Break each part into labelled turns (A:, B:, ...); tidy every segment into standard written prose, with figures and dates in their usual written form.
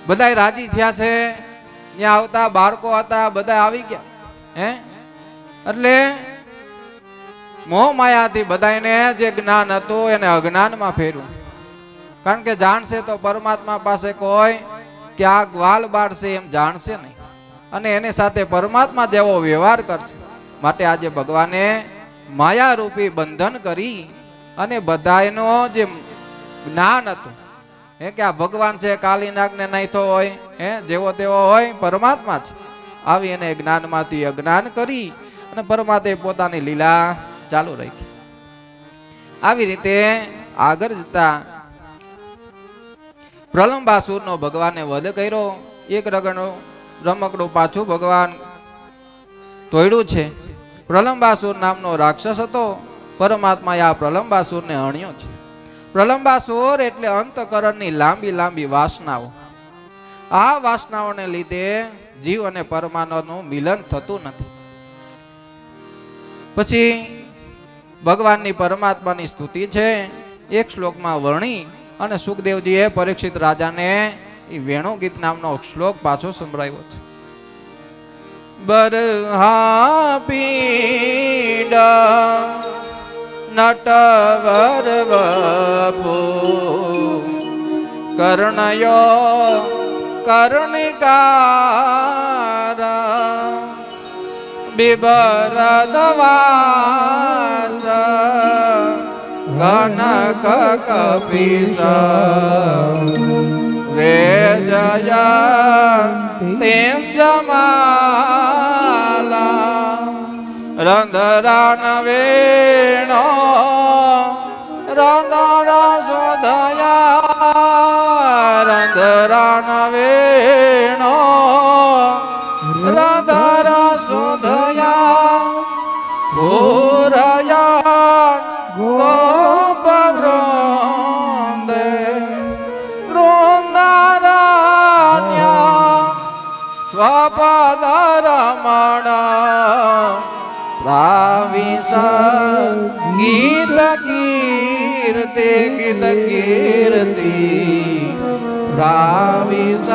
A: બધા રાજી થયા છે, ત્યાં આવતા બાળકો હતા બધા આવી ગયા હે. એટલે મોહ માયાથી બધાને જે જ્ઞાન હતું એને અજ્ઞાનમાં ફેર્યું. કારણ કે જાણશે તો પરમાત્મા પાસે કોઈ કે આ ગ્વાલ બાળશે એમ જાણશે નહીં, અને એની સાથે પરમાત્મા જેવો વ્યવહાર કરશે. માટે આજે ભગવાને માયા રૂપી બંધન કરી અને બધાનો જે જ્ઞાન હતું હે કે આ ભગવાન છે, કાલીનાગને નાખ્યો હોય હે, જેવો તેવો હોય પરમાત્મા છે, આવી એને જ્ઞાનમાંથી અજ્ઞાન કરી અને પરમાત્માએ પોતાની લીલા ચાલુ રાખી. આવી રીતે આગળ જતા પ્રલંબાસુરનો ભગવાને વધ કર્યો. એક રમકડું પાછું ભગવાન તોડ્યું છે. પ્રલંબાસુર નામનો રાક્ષસ હતો. પરમાત્માએ આ પ્રલંબાસુરને હણ્યો છે. પ્રલંબાસુર એટલે અંતકરણની લાંબી લાંબી વાસનાઓ. આ વાસનાઓને લીધે જીવ અને પરમાત્માનું મિલન થતું નથી. પછી ભગવાનની પરમાત્માની સ્તુતિ છે, એક શ્લોકમાં વર્ણી અને સુખદેવજીએ પરીક્ષિત રાજાને એ વેણુ ગીત નામનો શ્લોક પાછો સંભળાવ્યો છે. બરહા પીડા નટવર વપુ કર્ણયો કર્ણિકારા બિબરદવાસ કનક કપિસ વેજય તેમ જમાલા રંધરાન વેણો રંધર સુધયા રંધરાન વેણો રંધર સુધયા ભૂરયા ગોપ વૃંદે વૃંદારણ્યા સ્વપદ રમણ પ્રાવિશ ગીત કીર્તિ ગીત કીર્તિ પ્રાવિશ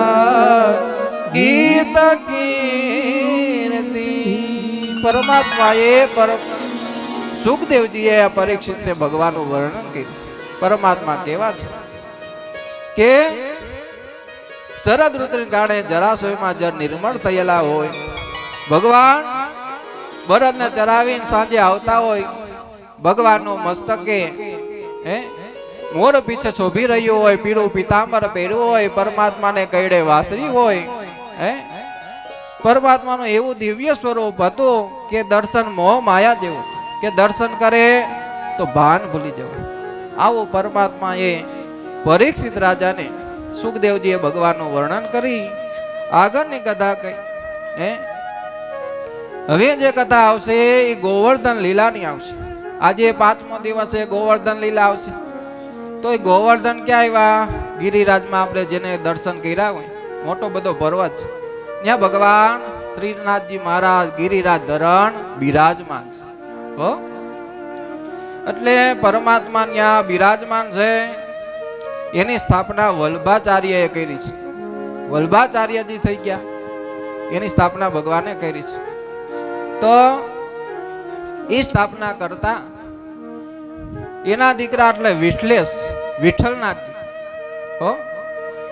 A: ગીત કીર્તિ. પરમાત્માએ સુખદેવજીએ આ પરીક્ષિતને ભગવાનનું વર્ણન કર્યું. પરમાત્મા કેવા છે કે શરદ ઋતુ કાળે જરાસોયમાં જળ નિર્મળ થયેલા હોય, ભગવાન બળદને ચરાવીને સાંજે આવતા હોય, ભગવાનનું મસ્તકે મોર પીછે શોભી રહ્યું હોય, પીળું પીતાંબર પહેર્યું હોય, પરમાત્માને કઈડે વાસરી હોય હે. પરમાત્માનું એવું દિવ્ય સ્વરૂપ હતું કે દર્શન મોહ માયા જેવું, કે દર્શન કરે તો ભાન ભૂલી જવું. આવું પરમાત્માએ પરીક્ષિત રાજાને સુખદેવજીએ ભગવાનનું વર્ણન કરી આગળની કથા કહી હે. હવે જે કથા આવશે એ ગોવર્ધન લીલાની આવશે. આજે 5મો દિવસે ગોવર્ધન લીલા આવશે. તો એ ગોવર્ધન ક્યાં આવ્યા? ગિરિરાજમાં આપણે જેને દર્શન કર્યા હોય, મોટો બધો પર્વત છે, ત્યાં ભગવાન શ્રીનાથજી મહારાજ ગિરિરાજ ધરણ બિરાજમાન છે હો. એટલે પરમાત્મા ત્યાં બિરાજમાન છે. એની સ્થાપના વલ્ભાચાર્યએ કરી છે. વલ્ભાચાર્યજી થઈ ગયા, એની સ્થાપના ભગવાને કરી છે. તો એ સ્થાપના કરતા એના દીકરા એટલે વિઠલેશ વિઠ્ઠલનાથજી હો,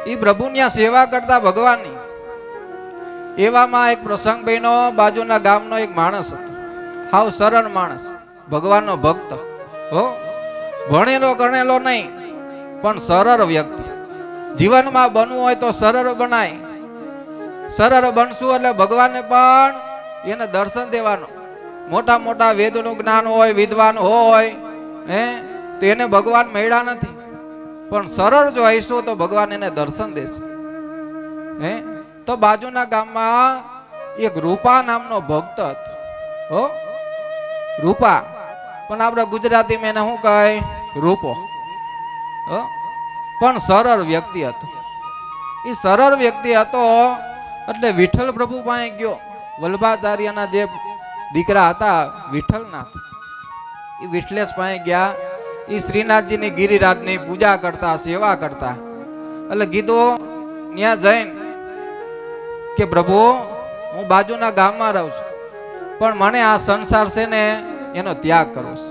A: એ પ્રભુની સેવા કરતા ભગવાનની. એવામાં એક પ્રસંગ બન્યો. બાજુના ગામનો એક માણસ હતો, હાવ સરળ માણસ, ભગવાનનો ભક્ત હો, ભણેલો ગણેલો નહીં પણ સરળ વ્યક્તિ. જીવનમાં બનવું હોય તો સરળ બનાય. સરળ બનશું એટલે ભગવાનને પણ એને દર્શન દેવાનું. મોટા મોટા વેદનું જ્ઞાન હોય, વિદ્વાન હોય હે, તો એને ભગવાન મળ્યા નથી, પણ સરળ જો હઈશું તો ભગવાન એને દર્શન દેશે હે. તો બાજુના ગામમાં એક રૂપા નામનો ભક્ત હતો હો. રૂપા પણ આપણે ગુજરાતીમાં એને શું કહે? રૂપો હો. પણ સરળ વ્યક્તિ હતો. એ સરળ વ્યક્તિ હતો એટલે વિઠ્ઠલ પ્રભુ પાસે ગયો. વલ્ભાચાર્યના જે દીકરા હતા વિઠ્ઠલનાથ, એ વિઠ્ઠલેશ પાસે ગયા. એ શ્રીનાથજીની ગિરિરાજની પૂજા કરતા, સેવા કરતા. એટલે કીધું ત્યાં જઈને કે પ્રભુ હું બાજુના ગામમાં રહું છું, પણ મને આ સંસાર છે ને એનો ત્યાગ કરવો છે.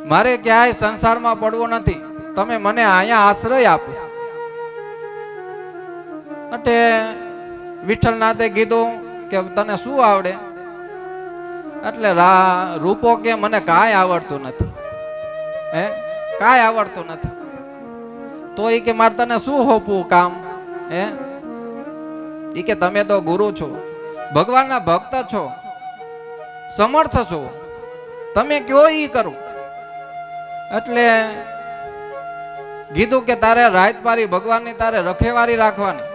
A: મારે ક્યાંય સંસારમાં પડવું નથી, તમે મને અહીંયા આશ્રય આપો. એટલે વિઠ્ઠલનાથે કીધું કે તને શું આવડે? એટલે રૂપો કે મને કાંઈ આવડતું નથી. કાંઈ આવડતું નથી. તો એ કે મારે તને શું હોપવું કામ? એ કે તમે તો ગુરુ છો, ભગવાનના ભક્ત છો, સમર્થ છો, તમે કયો ઈ કરો. એટલે કીધું કે તારે રાત પારી ભગવાનની તારે રખેવારી રાખવાની,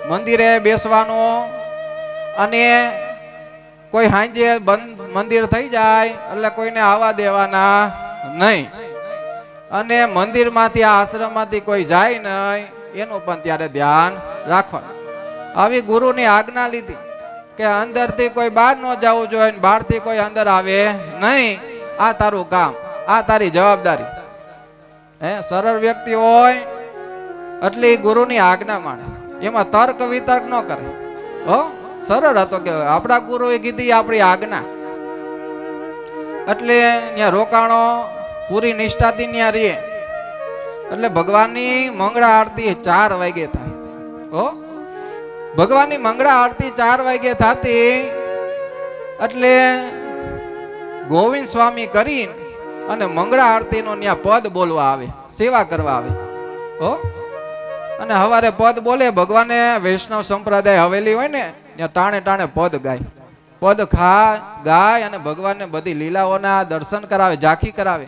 A: મંદિરે બેસવાનું, અને કોઈ હાંજે બંધ મંદિર થઈ જાય એટલે કોઈને આવવા દેવાના નહીં, અને મંદિરમાંથી આશ્રમમાંથી કોઈ જાય નહીં એનું પણ ત્યારે ધ્યાન રાખવાનું. આવી ગુરુની આજ્ઞા લીધી કે અંદરથી કોઈ બહાર ન જવું જોઈએ, બહારથી કોઈ અંદર આવે નહીં. આ તારું કામ, આ તારી જવાબદારી. સરળ વ્યક્તિ હોય એટલે ગુરુની આજ્ઞા માને, એમાં તર્ક વિતર્ક ન કરે. સરળ હતો કે આપણા ગુરુએ કીધી આપણી આજ્ઞા. એટલે ત્યાં રોકાણો, પૂરી નિષ્ઠાથી ત્યાં રહીએ. એટલે ભગવાનની મંગળા આરતી 4 વાગે થાય. ભગવાનની મંગળા આરતી 4 વાગે થતી. એટલે ગોવિંદ સ્વામી કરીને અને મંગળા આરતીનો ત્યાં પદ બોલવા આવે, સેવા કરવા આવે. અને હવારે પદ બોલે. ભગવાને વૈષ્ણવ સંપ્રદાય હવેલી હોય ને ત્યાં ટાણે ટાણે પદ ગાય, પદ ગાય અને ભગવાનને બધી લીલાઓના દર્શન કરાવે, ઝાંખી કરાવે.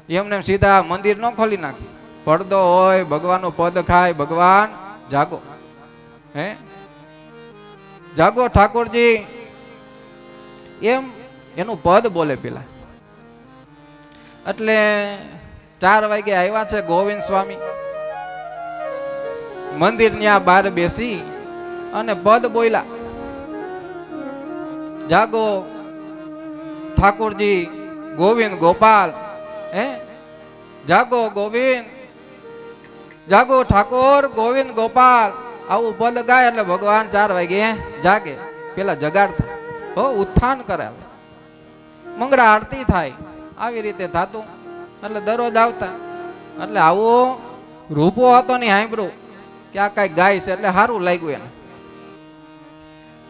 A: એમને સીધા મંદિર ન ખોલી નાખે. પડદો હોય, ભગવાનનું પદ ખાય, ભગવાન જાગો, જાગો ઠાકોરજી, એમ એનું પદ બોલે પેલા. એટલે 4 વાગે આવ્યા છે ગોવિંદ સ્વામી. મંદિર ત્યાં બહાર બેસી અને પદ બોલ્યા, જાગો ઠાકોરજી, ગોવિંદ ગોપાલ, જાગો ગોવિંદ, જાગો ઠાકોર, ગોવિંદ ગોપાલ. આવું પદ ગાય એટલે ભગવાન 4 વાગે જાગે. પેલા જગાડતા, ઉત્થાન કરાવે, મંગળા આરતી થાય. આવી રીતે થતું. એટલે દરરોજ આવતા. એટલે આવો રૂપો હતો ને સાંભળ્યું કે આ કઈ ગાય છે એટલે સારું લાગ્યું એને.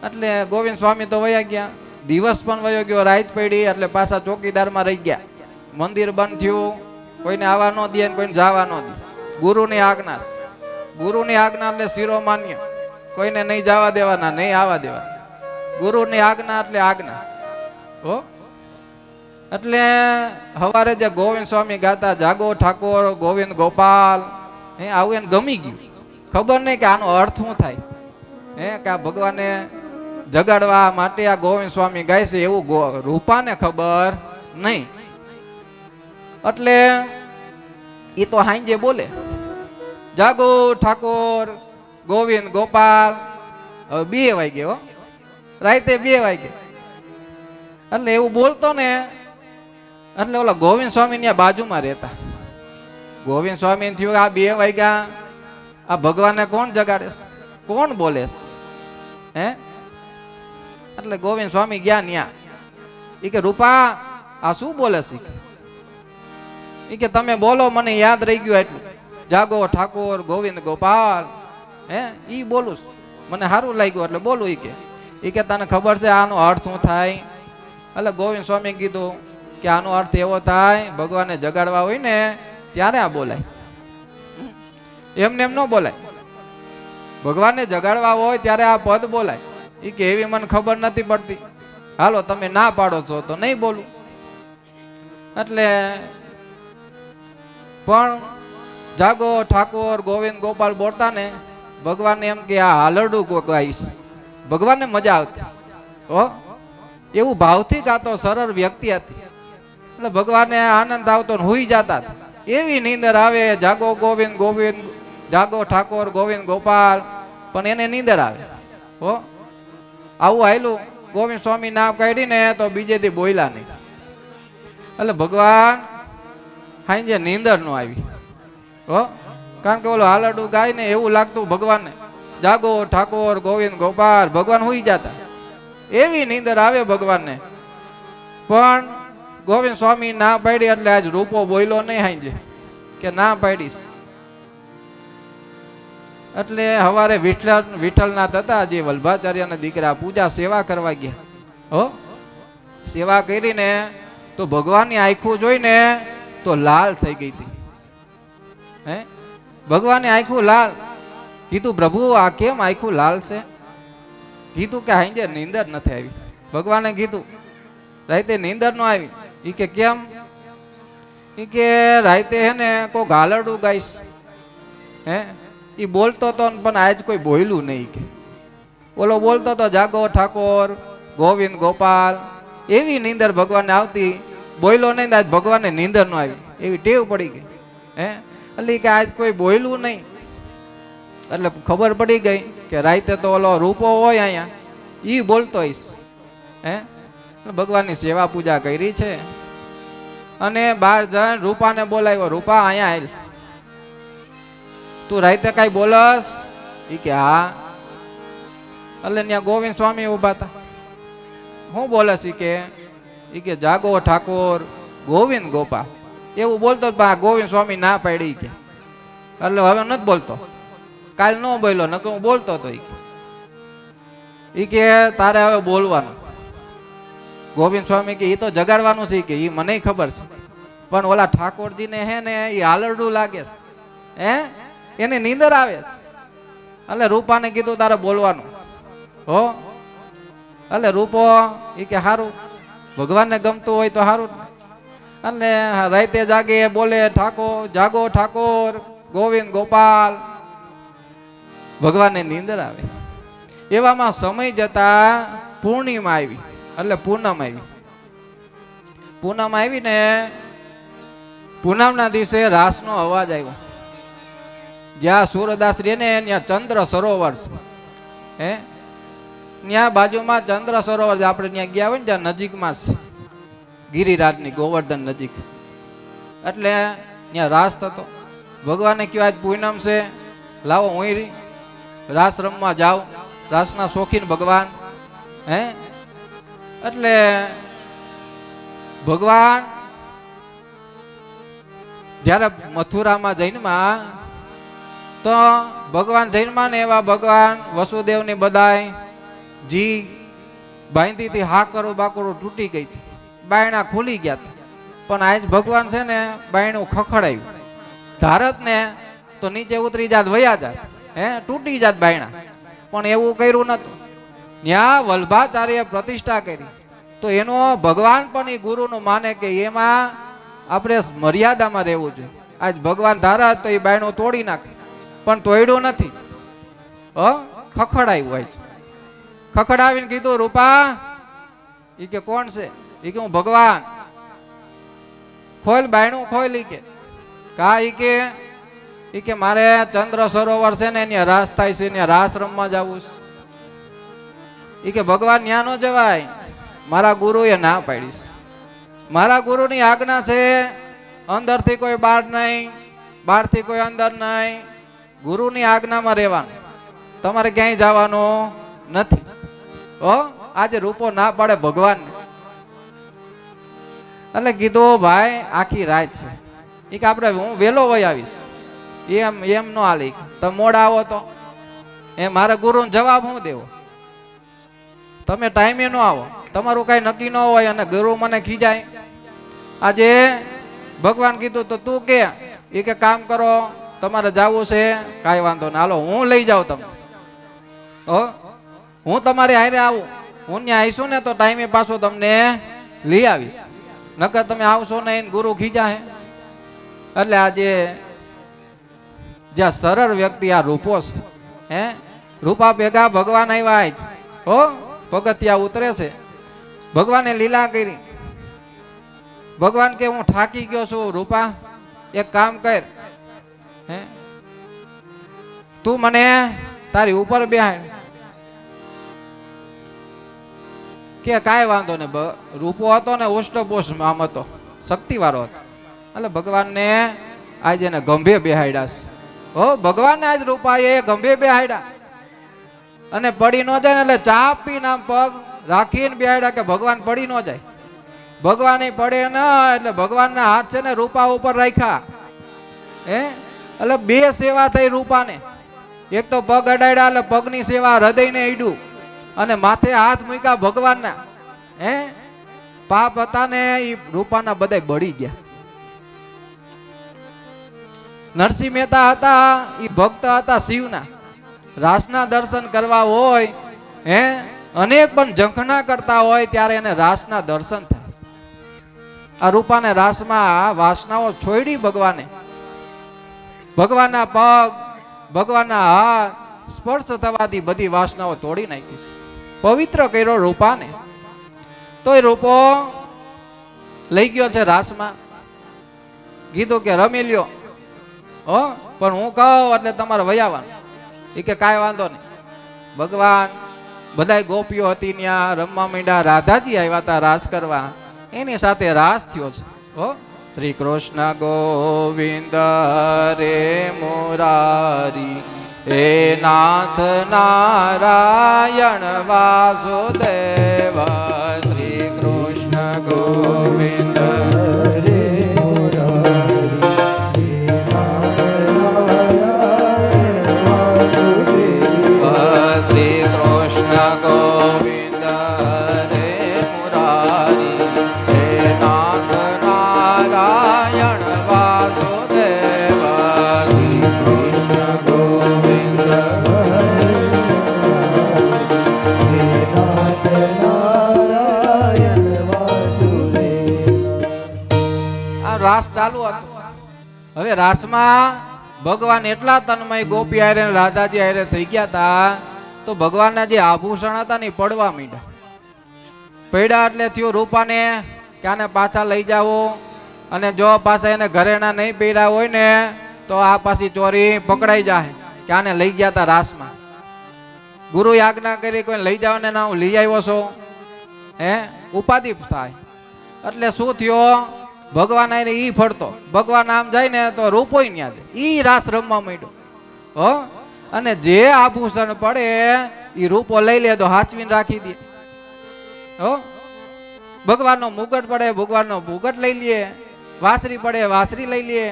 A: એટલે ગોવિંદ સ્વામી તો વયા ગયા. દિવસ પણ વયો ગયો, રાત પડી. એટલે પાછા ચોકીદારમાં રહી ગયા. મંદિર બંધ થયું, કોઈને આવવા ન દે, કોઈને જવા ન દે. ગુરુની આજ્ઞા, ગુરુની આજ્ઞા એટલે શિરોમાન્ય, કોઈને નહીં જવા દેવાના, નહીં આવવા દેવાના. ગુરુની આજ્ઞા એટલે આજ્ઞા. એટલે હવારે જે ગોવિંદ સ્વામી ગાતા, જાગો ઠાકોર, ગોવિંદ ગોપાલ, આવું એને ગમી ગયું. ખબર નહીં કે આનો અર્થ શું થાય, કે આ ભગવાને જગાડવા માટે આ ગોવિંદ સ્વામી ગાય છે, એવું રૂપાને ખબર નહીં. એટલે એ તો હાંજે બોલે, જાગો ઠાકોર, ગોવિંદ ગોપાલ. હવે 2 વાગે, રાતે 2 વાગે. એટલે એવું બોલતો ને, એટલે ઓલા ગોવિંદ સ્વામી ની બાજુમાં રહેતા. ગોવિંદ સ્વામી થયું આ 2 વાગ્યા, આ ભગવાનને કોણ જગાડે, કોણ બોલે? એટલે ગોવિંદ સ્વામી ગયા ન્યા. એ કે રૂપા આ શું બોલે છે? એ કે તમે બોલો, મને યાદ રહી ગયું એટલું. જાગો ઠાકોર, ગોવિંદ ગોપાલ, ઈ બોલું, મને સારું લાગ્યું એટલે બોલું. એ કે તને ખબર છે આનો અર્થ શું થાય? એટલે ગોવિંદ સ્વામી કીધું કે આનો અર્થ એવો થાય, ભગવાનને જગાડવા હોય ને ત્યારે આ બોલાય, એમને એમ ન બોલાય. ભગવાનને જગાડવા હોય ત્યારે આ પદ બોલાય. એ કે એવી મને ખબર નથી પડતી, હાલો તમે ના પાડો છો તો નહીં બોલું. એટલે પણ જાગો ઠાકોર, ગોવિંદ ગોપાલ બોલતા ને ભગવાનને એમ કે આ હાલરડું ગાઈશ, ભગવાનને મજા આવતી. એવું ભાવથી ગાતો સરળ વ્યક્તિ હતી. એટલે ભગવાનને આનંદ આવતો ને હુઈ જતા. એવી નીંદર આવે, જાગો ગોવિંદ ગોવિંદ, જાગો ઠાકોર, ગોવિંદ ગોપાલ, પણ એને નીંદર આવે. આવું હાયલું. ગોવિંદ સ્વામી નામ કાઢી ને તો બીજે દી બોલ્યા નહીં. એટલે ભગવાન હાંજે નીંદર નો આવી. કારણ કે ઓલો હાલરડું ગાય ને એવું લાગતું ભગવાનને જાગો ઠાકોર ગોવિંદ ગોપાલ, ભગવાન હુઈ જતા. એવી નીંદર આવે ભગવાનને. પણ ગોવિંદ સ્વામી ના પાડી એટલે આજ રૂપો બોલ્યો નહીં હાંજે કે ના પાડીશ. એટલે હવારે વિઠ્ઠલના થતા જે વલ્ભાચાર્યના દીકરા પૂજા સેવા કરવા ગયા. હો સેવા કરીને તો ભગવાનની આંખું જોઈને તો લાલ થઈ ગઈ હતી. હે ભગવાનની આંખું લાલ. કીધું પ્રભુ આ કેમ આંખું લાલ છે? કીધું કે હાંજે નીંદર નથી આવી. ભગવાને કીધું રાતે નીંદર ન આવી. ઈ કે કેમ? ઈ કે રાતે હે ને કોઈ ગાલડું ગાઈશ. હે ઈ બોલતો તો પણ આજ કોઈ બોલ્યું નહીં. કે ઓલો બોલતો તો જાગો ઠાકોર ગોવિંદ ગોપાલ. એવી નીંદર ભગવાનને આવતી, બોલ્યો નહીં. આજ ભગવાનને નીંદર ન આવી, એવી ટેવ પડી ગઈ. હે એટલે કે આજ કોઈ બોલ્યું નહીં. એટલે ખબર પડી ગઈ કે રાતે તો ઓલો રૂપો હોય અહીંયા, ઈ બોલતો હઈશ. હે ભગવાનની સેવા પૂજા કરી છે. અને બહાર જઈને રૂપાને બોલાવ્યો, રૂપા અહીંયા આવેલ, તું રાતે કઈ બોલસ? ઈ કે હા. એટલે ત્યાં ગોવિંદ સ્વામી ઉભા હતા. હું બોલસ? ઈ કે જાગો ઠાકોર ગોવિંદ ગોપાલ. એવું બોલતો ગોવિંદ સ્વામી ના પાડી. કે એટલે હવે નથી બોલતો, કાલ ન બોલ્યો, નકર હું બોલતો હતો. ઈ કે તારે હવે બોલવાનું. ગોવિંદ સ્વામી કે એ તો જગાડવાનું છે. કે એ મને ખબર છે, પણ ઓલા ઠાકોરજીને હે ને એ હાલરડું લાગે છે. હે એને નીંદર આવે છે. એટલે રૂપાને કીધું તારે બોલવાનું. હો એટલે રૂપો એ કે સારું, ભગવાનને ગમતું હોય તો સારું. અને રાતે જાગે બોલે ઠાકોર જાગો ઠાકોર ગોવિંદ ગોપાલ. ભગવાનને નીંદર આવે. એવામાં સમય જતા પૂર્ણિમા આવી, એટલે પૂનમ આવી. પૂનમ આવીને પૂનમના દિવસે રાસનો અવાજ આવ્યો. જ્યાં સૂરદાસ રહે ને ત્યાં ચંદ્ર સરોવર છે. હે ત્યાં બાજુમાં ચંદ્ર સરોવર છે. આપણે ત્યાં ગયા હોય ને ત્યાં નજીકમાં છે, ગિરિરાજની ગોવર્ધન નજીક. એટલે ત્યાં રાસ થતો. ભગવાને કહ્યું આજ પૂનમ છે, લાવો હું રાસ રમવા જાઉં. રાસના શોખીન ભગવાન. હે એટલે ભગવાન જ્યારે મથુરામાં જૈનમાં, તો ભગવાન જૈનમાં ને એવા ભગવાન વસુદેવની બધાય જી બાંધી હતી, હાકરો બાકરો તૂટી ગઈ હતી, બાયણા ખુલી ગયા હતા. પણ આજ ભગવાન છે ને બાયણું ખખડાયું. ધારત ને તો નીચે ઉતરી જાત, વયા જાત, હે તૂટી જાત બાયણા. પણ એવું કર્યું નતું. ત્યાં વલ્ભાચાર્ય પ્રતિષ્ઠા કરી. તો એનો ભગવાન પણ એ ગુરુનું માને કે એમાં આપણે મર્યાદામાં રહેવું જોઈએ. આજ ભગવાન ધારા તો એ બાયણું તોડી નાખે, પણ તોડ્યું નથી. ખખડાયું હોય છે. ખખડાવીને કીધું રૂપા. ઈ કે કોણ છે? ઈ કે હું ભગવાન. ખોલ બાયણું ખોલ. ઈ કે કા? ઈ કે મારે ચંદ્ર સરોવર છે ને ત્યાં રાસ થાય છે, ત્યાં રાસ રમવા જવું છે. ઈ કે ભગવાન ત્યાં ન જવાય, મારા ગુરુએ ના પાડીશ. મારા ગુરુની આજ્ઞા છે, અંદરથી કોઈ બહાર નહીં, બહારથી કોઈ અંદર નહીં. ગુરુની આજ્ઞામાં રહેવાનું, તમારે ક્યાંય જવાનું નથી. આજે રૂપો ના પાડે ભગવાનને. એટલે કીધું ભાઈ આખી રાત છે. એ કે આપણે હું વેલો વહી આવીશ. એમ નો હાલી. તમે મોડા આવો તો મારા ગુરુને જવાબ હું દેવો? તમે ટાઈમે નો આવો, તમારું કઈ નક્કી ન હોય અને ગુરુ મને ખીજાય. આજે ભગવાન કીધું તો તું કે? એ કે કામ કરો, તમારે જવું છે, કાંઈ વાંધો ના, હાલો હું લઈ જાઉં તમને. હું તમારે હારે આવું. હું ત્યાં આવીશું ને તો ટાઈમે પાછો તમને લઈ આવીશ. નકર તમે આવશો નહીં, ગુરુ ખીજા હે. એટલે આજે જ્યાં સરળ વ્યક્તિ આ રૂપો છે, હે રૂપા ભેગા ભગવાન આવ્યા જ. પગથિયા ઉતરે છે. ભગવાને લીલા કરી. ભગવાન કે હું થાકી ગયો છું રૂપા, એક કામ કર, હે તું મને તારી ઉપર બેહાડ. કે કાંઈ વાંધો ને. રૂપો હતો ને ઉષ્ટપોષ આમ હતો, શક્તિ વાળો હતો. એટલે ભગવાનને આજે એને ગંભે બેહાડ્યા છે. ભગવાનને આજ રૂપાએ ગંભે બેહાડ્યા. અને પડી ન જાય ને એટલે ચાપીને આમ પગ રાખીને બેહાડ્યા કે ભગવાન પડી ન જાય. ભગવાન પડે ન એટલે ભગવાનના હાથ છે ને રૂપા ઉપર રાખ્યા. એટલે બે સેવા થઈ રૂપાને. એક તો પગ અડાડ્યા એટલે પગની સેવા હૃદયને ઈડ્યું અને માથે હાથ મૂક્યા ભગવાનના. પાપ હતા ને એ રૂપાના બધા બળી ગયા. નરસિંહ મહેતા હતા એ ભક્ત હતા શિવના. રાસના દર્શન કરવા હોય અનેક પણ ઝંખના કરતા હોય ત્યારે એને રાસના દર્શન થાય. આ રૂપાને રાસમાં વાસનાઓ છોડી ભગવાને. ભગવાનના પગ ભગવાનના હાથ સ્પર્શ થવાથી બધી વાસનાઓ તોડી નાખી. પવિત્ર કર્યો રૂપાને. તો એ રૂપો લઈ ગયો છે રાસમાં. કીધું કે રમી લ્યો પણ હું કહું એટલે તમારે વયાવાનું. એ કે કાંઈ વાંધો નહીં. ભગવાન બધા ગોપીઓ હતી ત્યાં રમવા માંડ્યા. રાધાજી આવ્યા હતા રાસ કરવા. એની સાથે રાસ થયો છે. શ્રી કૃષ્ણ ગોવિંદ રે મુરારી હે નાથ નારાયણ વાસુદેવ. શ્રી કૃષ્ણ ગોવિંદ રે શ્રી કૃષ્ણ ગોવિંદ રે મુરારી હે નાથ નારાયણ વાસુદેવ. શ્રી કૃષ્ણ ગોવિંદ હે નાથ નારાયણ વાસુદેવ. આ રાસ ચાલુ હતો. હવે રાસમાં ભગવાન એટલા તન્મય ગોપી હારે રાધાજી હારે થઈ ગયા હતા તો ભગવાનના જે આભૂષણ હતા ને પડવા માંડ્યા. પડ્યા એટલે થયું રૂપાને કે આને પાછા લઈ જાવો અને જો પાછા એને ઘરેણા નહીં પડ્યા હોય ને તો આ પાછી ચોરી પકડાઈ જાય કે આને લઈ ગયા હતા રાસમાં. ગુરુએ આજ્ઞા કરી કોઈ લઈ જાવ ને ના હું લઈ આવ્યો છો ઉપાધિ થાય. એટલે શું થયો ભગવાન આને ઈ ફરતો. ભગવાન આમ જાય ને તો રૂપોય ન્યા જાય. ઈ રાસ રમવા માંડ્યો. અને જે આભૂષણ પડે ઈ રૂપો લઈ લે તો હાચવીને રાખી દે. ભગવાનનો મુગટ પડે ભગવાનનો મુગટ લઈ લે. વાસરી પડે વાસરી લઈ લે.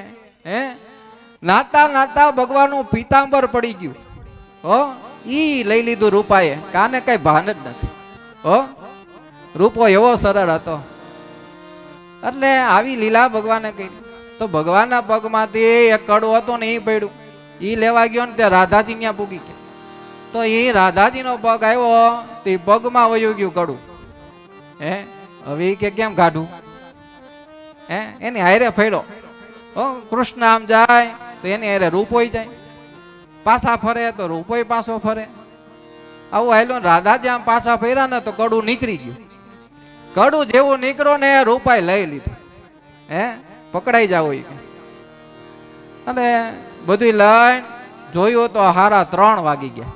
A: નાતા નાતા ભગવાનનું પીતાંબર પડી ગયું. ઈ લઈ લીધું રૂપાએ. કાને કઈ ભાન જ નથી. રૂપો એવો સરળ હતો. એટલે આવી લીલા ભગવાને કરી. તો ભગવાનના પગમાંથી એક કડું હતું ને એ પડ્યું. એ લેવા ગયો ને તે રાધાજી ત્યાં પૂગી ગયા. તો એ રાધાજીનો પગ આવ્યો તો એ પગમાં વયું ગયું કડું. હવે કે કેમ કાઢું? એની હારે ફેર્યો. કૃષ્ણ આમ જાય તો એની હારે રૂપોય જાય. પાછા ફરે તો રૂપોય પાછો ફરે. આવું હાલ્યો. રાધાજી આમ પાછા ફર્યા ને તો કડું નીકળી ગયું. કડું જેવું નીકળો ને રૂપાય લઈ લીધું. પકડાઈ જાવ. અને બધું લઈને જોયું તો હારા 3 વાગી ગયા.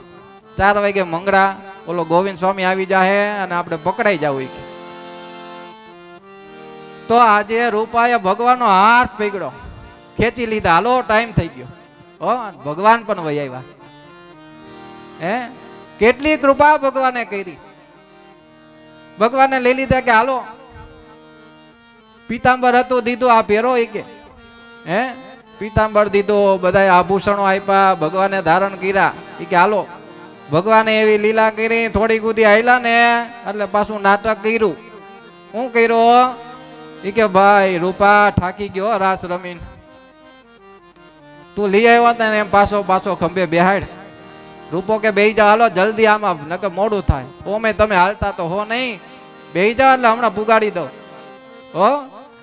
A: 4 વાગે મંગળા ઓલો ગોવિંદ સ્વામી આવી જાય અને આપણે પકડાઈ જાવ. તો આજે રૂપાએ ભગવાનનો હાથ પકડ્યો, ખેંચી લીધા. હાલો ટાઈમ થઈ ગયો. ભગવાન પણ વહી આવ્યા. કેટલી કૃપા ભગવાને કરી. ભગવાને લઈ લીધા કે હાલો પીતાંબર હતું દીધું આ પહેરો. કે પીતાંબર દીધું. બધા આભૂષણો આપ્યા. ભગવાને ધારણ કર્યા. કે હાલો. ભગવાને એવી લીલા કરી. થોડી કુદી આયલા ને એટલે પાછું નાટક કર્યું. શું કર્યો? કે ભાઈ રૂપા ઠાકી ગયો રાસ રમીને. તું લઈ આવ્યો ને એમ પાછો પાછો ખંભે બેહાડ. રૂપો કે બેહી જા. હાલો જલ્દી આમાં નકર મોડું થાય. ઓમે તમે હાલતા તો હો નહીં. બેહી જા એટલે હમણાં પુગાડી દો.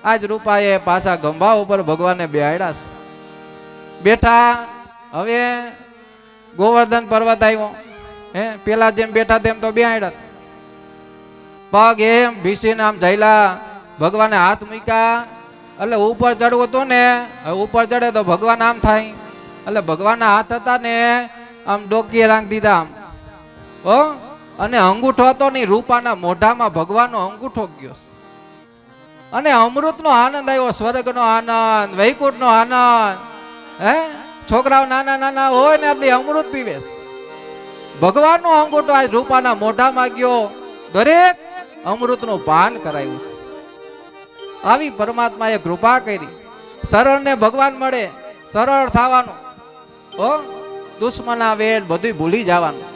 A: આજ રૂપાએ પાછા ગંભા ઉપર ભગવાનને બેહાડ્યા. બેઠા. હવે ગોવર્ધન પર્વત આવ્યો. પેલા જેમ બેઠા તેમ તો બેહાડ્યા. પગ એમ ભીસીને આમ જઈલા. ભગવાને હાથ મૂક્યા એટલે ઉપર ચડવું હતું ને. ઉપર ચડે તો ભગવાન આમ થાય. એટલે ભગવાનના હાથ હતા ને આમ ડોકીએ રાંખ દીધા આમ. અને અંગૂઠો હતો ને રૂપાના મોઢામાં ભગવાનનો અંગૂઠો ગયો. અને અમૃતનો આનંદ આવ્યો. સ્વર્ગનો આનંદ, વૈકુંઠનો આનંદ. છોકરાઓ નાના નાના હોય ને એટલે અમૃત પીવે. ભગવાનનો અંગૂઠો આજ રૂપાના મોઢામાં ગયો, દરેક અમૃતનું પાન કરાયું છે. આવી પરમાત્માએ કૃપા કરી. સરળને ભગવાન મળે, સરળ થવાનું, ઓ દુશ્મના વેર બધું ભૂલી જવાનું.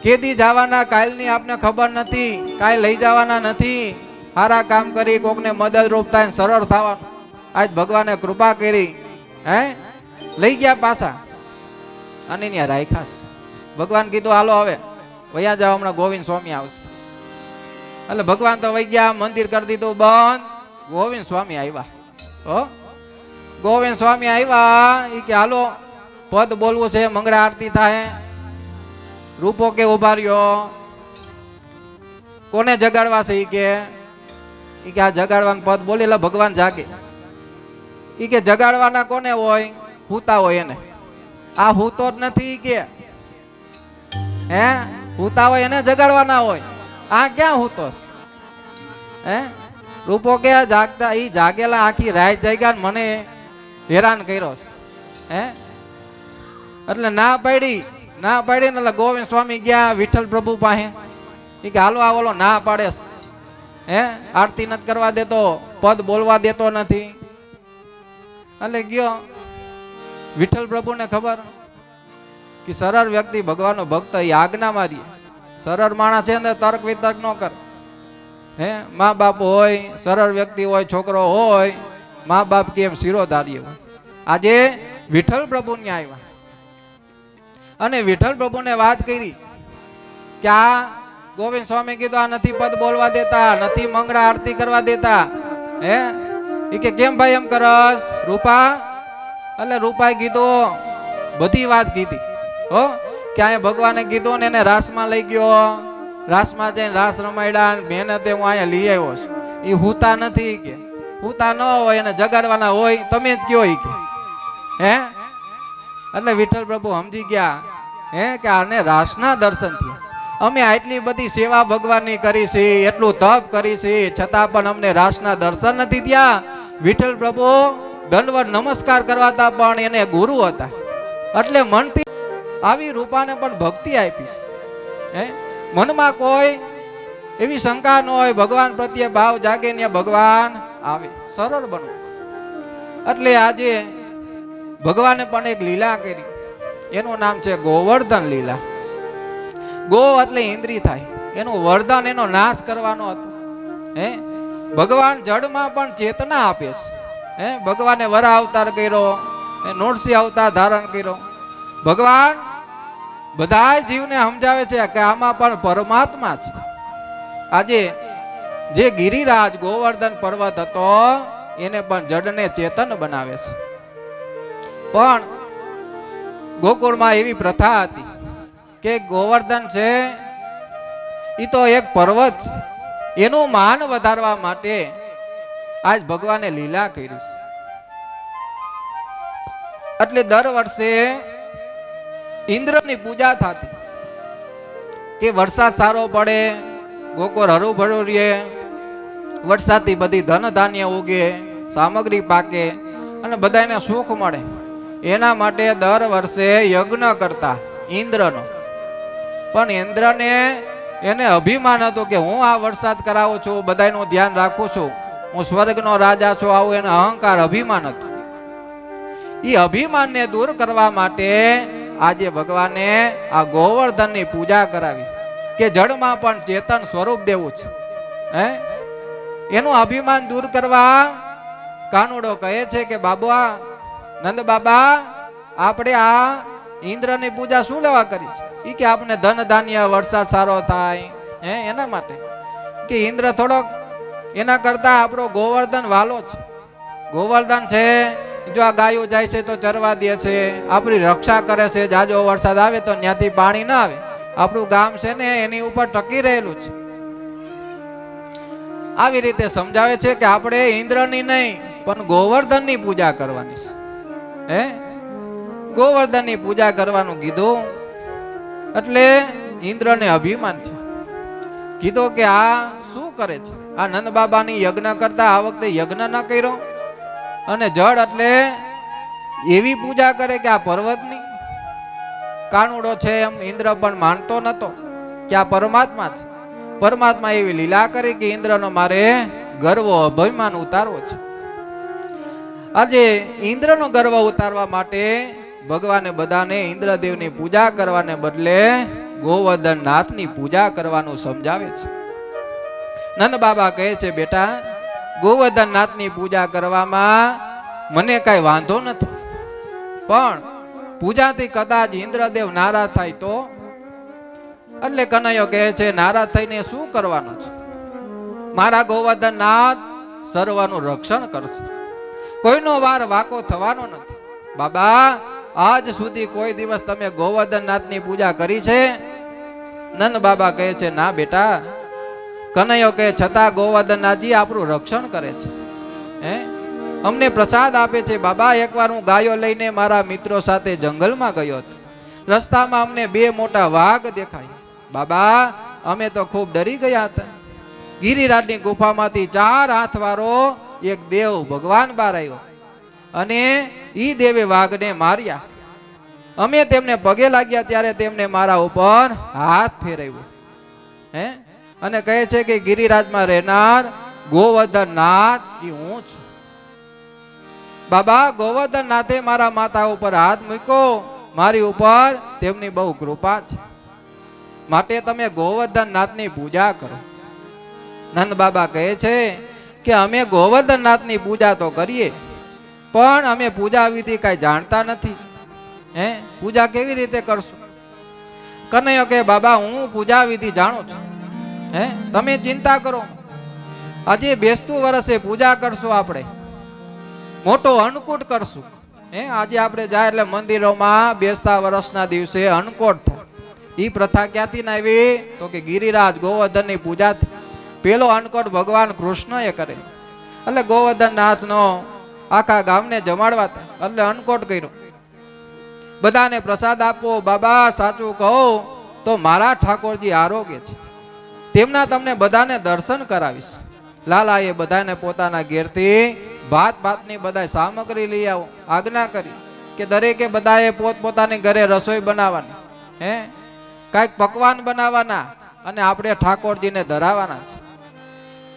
A: કેદી જવાના કાલની આપને ખબર નથી, કાલ લઈ જવાના નથી. સારા કામ કરી કોકને મદદરૂપ થાય, સરળ થવાનું. આજ ભગવાને કૃપા કરી, હે લઈ ગયા પાછા અને ત્યાં રાખ્યા છે. ભગવાન કીધું હાલો હવે વયા જાઓ, હમણાં ગોવિંદ સ્વામી આવશે. એટલે ભગવાન તો વહી ગયા, મંદિર કરી દીધું બંધ. ગોવિંદ સ્વામી આવ્યા. હો ગોવિંદ સ્વામી આવ્યા, એ કે હાલો પદ બોલવું છે, મંગળા આરતી થાય. રૂપો કે ઉભા રહ્યો, કોને જગાડવા છે? ઈ કે આ જગાડવાનું પદ બોલે એટલે ભગવાન જાગે. ઈ કે જગાડવાના કોને હોય? હુતા હોય એને. આ હુતો જ નથી કે હે, હુતા હોય એને જગાડવાના હોય. આ ક્યાં હુતોસ? હે રૂપો કે જાગતા, ઈ જાગેલા આખી રાત જાગ્યા ને મને હેરાન કર્યો. હે એટલે ના પાડી ને એટલે ગોવિંદ સ્વામી ગયા વિઠ્ઠલ પ્રભુ પાસે. ઈ કે હાલો આ ઓલો ના પાડે, હે આરતી નથી કરવા દેતો, પદ બોલવા દેતો નથી. એટલે ગયો વિઠ્ઠલ પ્રભુને ખબર કે સરળ વ્યક્તિ ભગવાનનો ભક્ત, એ આજ્ઞા મારી. સરળ માણસ છે ને તર્ક વિતર્ક ન કર. હે મા બાપ હોય, સરળ વ્યક્તિ હોય, છોકરો હોય, મા બાપ કેમ શિરોધારી હોય. આજે વિઠ્ઠલ પ્રભુ ને આવ્યા અને વિઠ્ઠલ પ્રભુને વાત કરી કે આ ગોવિંદ સ્વામી કીધું આ નથી પદ બોલવા દેતા, નથી મંગળા આરતી કરવા દેતા. હે એ કે કેમ ભાઈ એમ કરસ રૂપા? એટલે રૂપાએ કીધું, બધી વાત કીધી. હો કે અહીંયા ભગવાને કીધું ને એને રાસમાં લઈ ગયો, રાસમાં જઈને રાસ રમાડ્યા, મહેનતે હું અહીંયા લઈ આવ્યો છું. એ હુતા નથી કે, હુતા ન હોય એને જગાડવાના હોય, તમે જ કયો કે. હે એટલે વિઠ્ઠલ પ્રભુ સમજી ગયા, હે કે આને રાસના દર્શન થયા. અમે આટલી બધી સેવા ભગવાનની કરી છે, એટલું તપ કરી છે, છતાં પણ અમને રાસના દર્શન નથી થયા. વિઠ્ઠલ પ્રભુ દંડવત નમસ્કાર કરવાતા પણ એને ગુરુ હતા, એટલે મનથી આવી રૂપાને પણ ભક્તિ આપીશ. હે મનમાં કોઈ એવી શંકા ન હોય, ભગવાન પ્રત્યે ભાવ જાગે ને ભગવાન આવે. સરળ બનો. એટલે આજે ભગવાને પણ એક લીલા કરી, એનું નામ છે ગોવર્ધન લીલા. ગો એટલે ઇન્દ્રિય થાય, એનું વર્ધન, એનો નાશ કરવાનો હતો. હે ભગવાન જળમાં પણ ચેતના આપે છે. હે ભગવાને વરા અવતાર કર્યો, નૃસિંહ અવતાર ધારણ કર્યો. ભગવાન બધા જીવને સમજાવે છે કે આમાં પણ પરમાત્મા છે. આજે જે ગિરિરાજ ગોવર્ધન પર્વત હતો એને પણ જડને ચેતન બનાવે છે. પણ ગોકુળમાં એવી પ્રથા હતી કે ગોવર્ધન છે એ તો એક પર્વત છે, એનું માન વધારવા માટે આજ ભગવાને લીલા કરી છે. એટલે દર વર્ષે ઇન્દ્રની પૂજા થતી કે વરસાદ સારો પડે, ગોકુળ હરુભરું રહે, વરસાદથી બધી ધન ધાન્ય ઉગે, સામગ્રી પાકે અને બધાને સુખ મળે. એના માટે દર વર્ષે યજ્ઞ કરતા ઇન્દ્રનો. પણ ઇન્દ્રને એને અભિમાન હતું કે હું આ વરસાદ કરાવું છું, બધાનું ધ્યાન રાખું છું, હું સ્વર્ગનો રાજા છું, આવું એને અહંકાર અભિમાન હતું. એ અભિમાનને દૂર કરવા માટે આજે ભગવાને આ ગોવર્ધનની પૂજા કરાવી કે જળમાં પણ ચેતન સ્વરૂપ દેવું છે. હે એનું અભિમાન દૂર કરવા કાનુડો કહે છે કે બાબા નંદ બાબા, આપણે આ ઇન્દ્રની પૂજા શું લેવા કરી છે? એ કે આપણે ધન ધાન્ય વરસાદ સારો થાય, હે એના માટે. કે ઇન્દ્ર થોડોક એના કરતા આપણો ગોવર્ધન વાલો છે. ગોવર્ધન છે, જો આ ગાયો જાય છે તો ચરવા દે છે, આપણી રક્ષા કરે છે, જાજો વરસાદ આવે તો ત્યાંથી પાણી ના આવે, આપણું ગામ છે ને એની ઉપર ટકી રહેલું છે. આવી રીતે સમજાવે છે કે આપણે ઇન્દ્રની નહીં પણ ગોવર્ધનની પૂજા કરવાની છે. હે ગોવર્ધનની પૂજા કરવાનું કીધું. એટલે ઇન્દ્રને અભિમાન છે. કીધું કે આ શું કરે છે? આ નંદ બાબાની યજ્ઞ કરતા આ વખતે યજ્ઞ ના કર્યો, અને જળ એટલે એવી પૂજા કરે કે આ પર્વતની. કાનુડો છે એમ ઇન્દ્ર પણ માનતો નતો કે આ પરમાત્મા છે. પરમાત્મા એવી લીલા કરી કે ઇન્દ્રનો મારે ગર્વ અભિમાન ઉતારવો છે. આજે ઇન્દ્રનો ગર્વ ઉતારવા માટે ભગવાને બધાને ઇન્દ્રદેવની પૂજા કરવાને બદલે ગોવર્ધન નાથની પૂજા કરવાનું સમજાવે છે. નંદ બાબા કહે છે, બેટા ગોવર્ધન નાથની પૂજા કરવામાં મને કઈ વાંધો નથી, પણ પૂજાથી કદાચ ઇન્દ્રદેવ નારાજ થાય તો? એટલે કનૈયો કહે છે, નારાજ થઈને શું કરવાનું છે? મારા ગોવર્ધન નાથ સર્વનું રક્ષણ કરશે, કોઈનો વાર વાકો થવાનો નથી. બાબા આજ સુધી કોઈ દિવસ તમે ગોવર્ધન નાથની પૂજા કરી છે? નંદ બાબા કહે છે, ના બેટા. કનૈયો કહે, છતાં ગોવર્ધન નાથજી આપણું રક્ષણ કરે છે, અમને પ્રસાદ આપે છે. બાબા એકવાર હું ગાયો લઈને મારા મિત્રો સાથે જંગલમાં ગયો હતો. રસ્તામાં અમને 2 મોટા વાઘ દેખાય. બાબા અમે તો ખૂબ ડરી ગયા હતા. ગિરિરાજની ગુફામાંથી 4 હાથવાળો એક દેવ ભગવાન બહાર આવ્યો અને ઈ દેવે વાઘને માર્યા. અમે તેમને પગે લાગ્યા ત્યારે તેમને મારા ઉપર હાથ ફેરવ્યો અને કહે છે કે ગિરિરાજમાં રહેનાર ગોવર્ધન નાથ એ હું છું. બાબા ગોવર્ધન નાથે મારા માથા ઉપર હાથ મૂક્યો, મારી ઉપર તેમની બહુ કૃપા છે, માટે તમે ગોવર્ધન નાથની પૂજા કરો. નંદ બાબા કહે છે કે અમે ગોવર્ધન નાથની પૂજા તો કરીએ, પણ અમે પૂજા વિધિ કઈ જાણતા નથી. પૂજા કેવી રીતે કરશું? કનૈયો કે બાબા હું પૂજા વિધિ જાણું છું, તમે ચિંતા કરો. આજે બેસતું વર્ષે પૂજા કરશું, આપણે મોટો અન્નકૂટ કરશું. આજે આપણે જાય એટલે મંદિરોમાં બેસતા વર્ષના દિવસે અન્નકૂટ થાય. એ પ્રથા ક્યાંથી આવી? તો કે ગિરિરાજ ગોવર્ધનની પૂજાથી. પેલો અન્નકૂટ ભગવાન કૃષ્ણએ કરે. એટલે ગોવર્ધન નાથનો આખા ગામને જમાડવા થાય, એટલે અન્નકૂટ કર્યો. બધાને પ્રસાદ આપો. બાબા સાચું કહો તો મારા ઠાકોરજી આરોગ્ય છે, તેમના તમને બધાને દર્શન કરાવીશ. લાલાએ બધાને પોતાના ઘેરથી ભાતની બધા સામગ્રી લઈ આવો આજ્ઞા કરી કે દરેકે બધાએ પોતપોતાની ઘરે રસોઈ બનાવવાની, કાંઈક પકવાન બનાવવાના અને આપણે ઠાકોરજીને ધરાવવાના છે.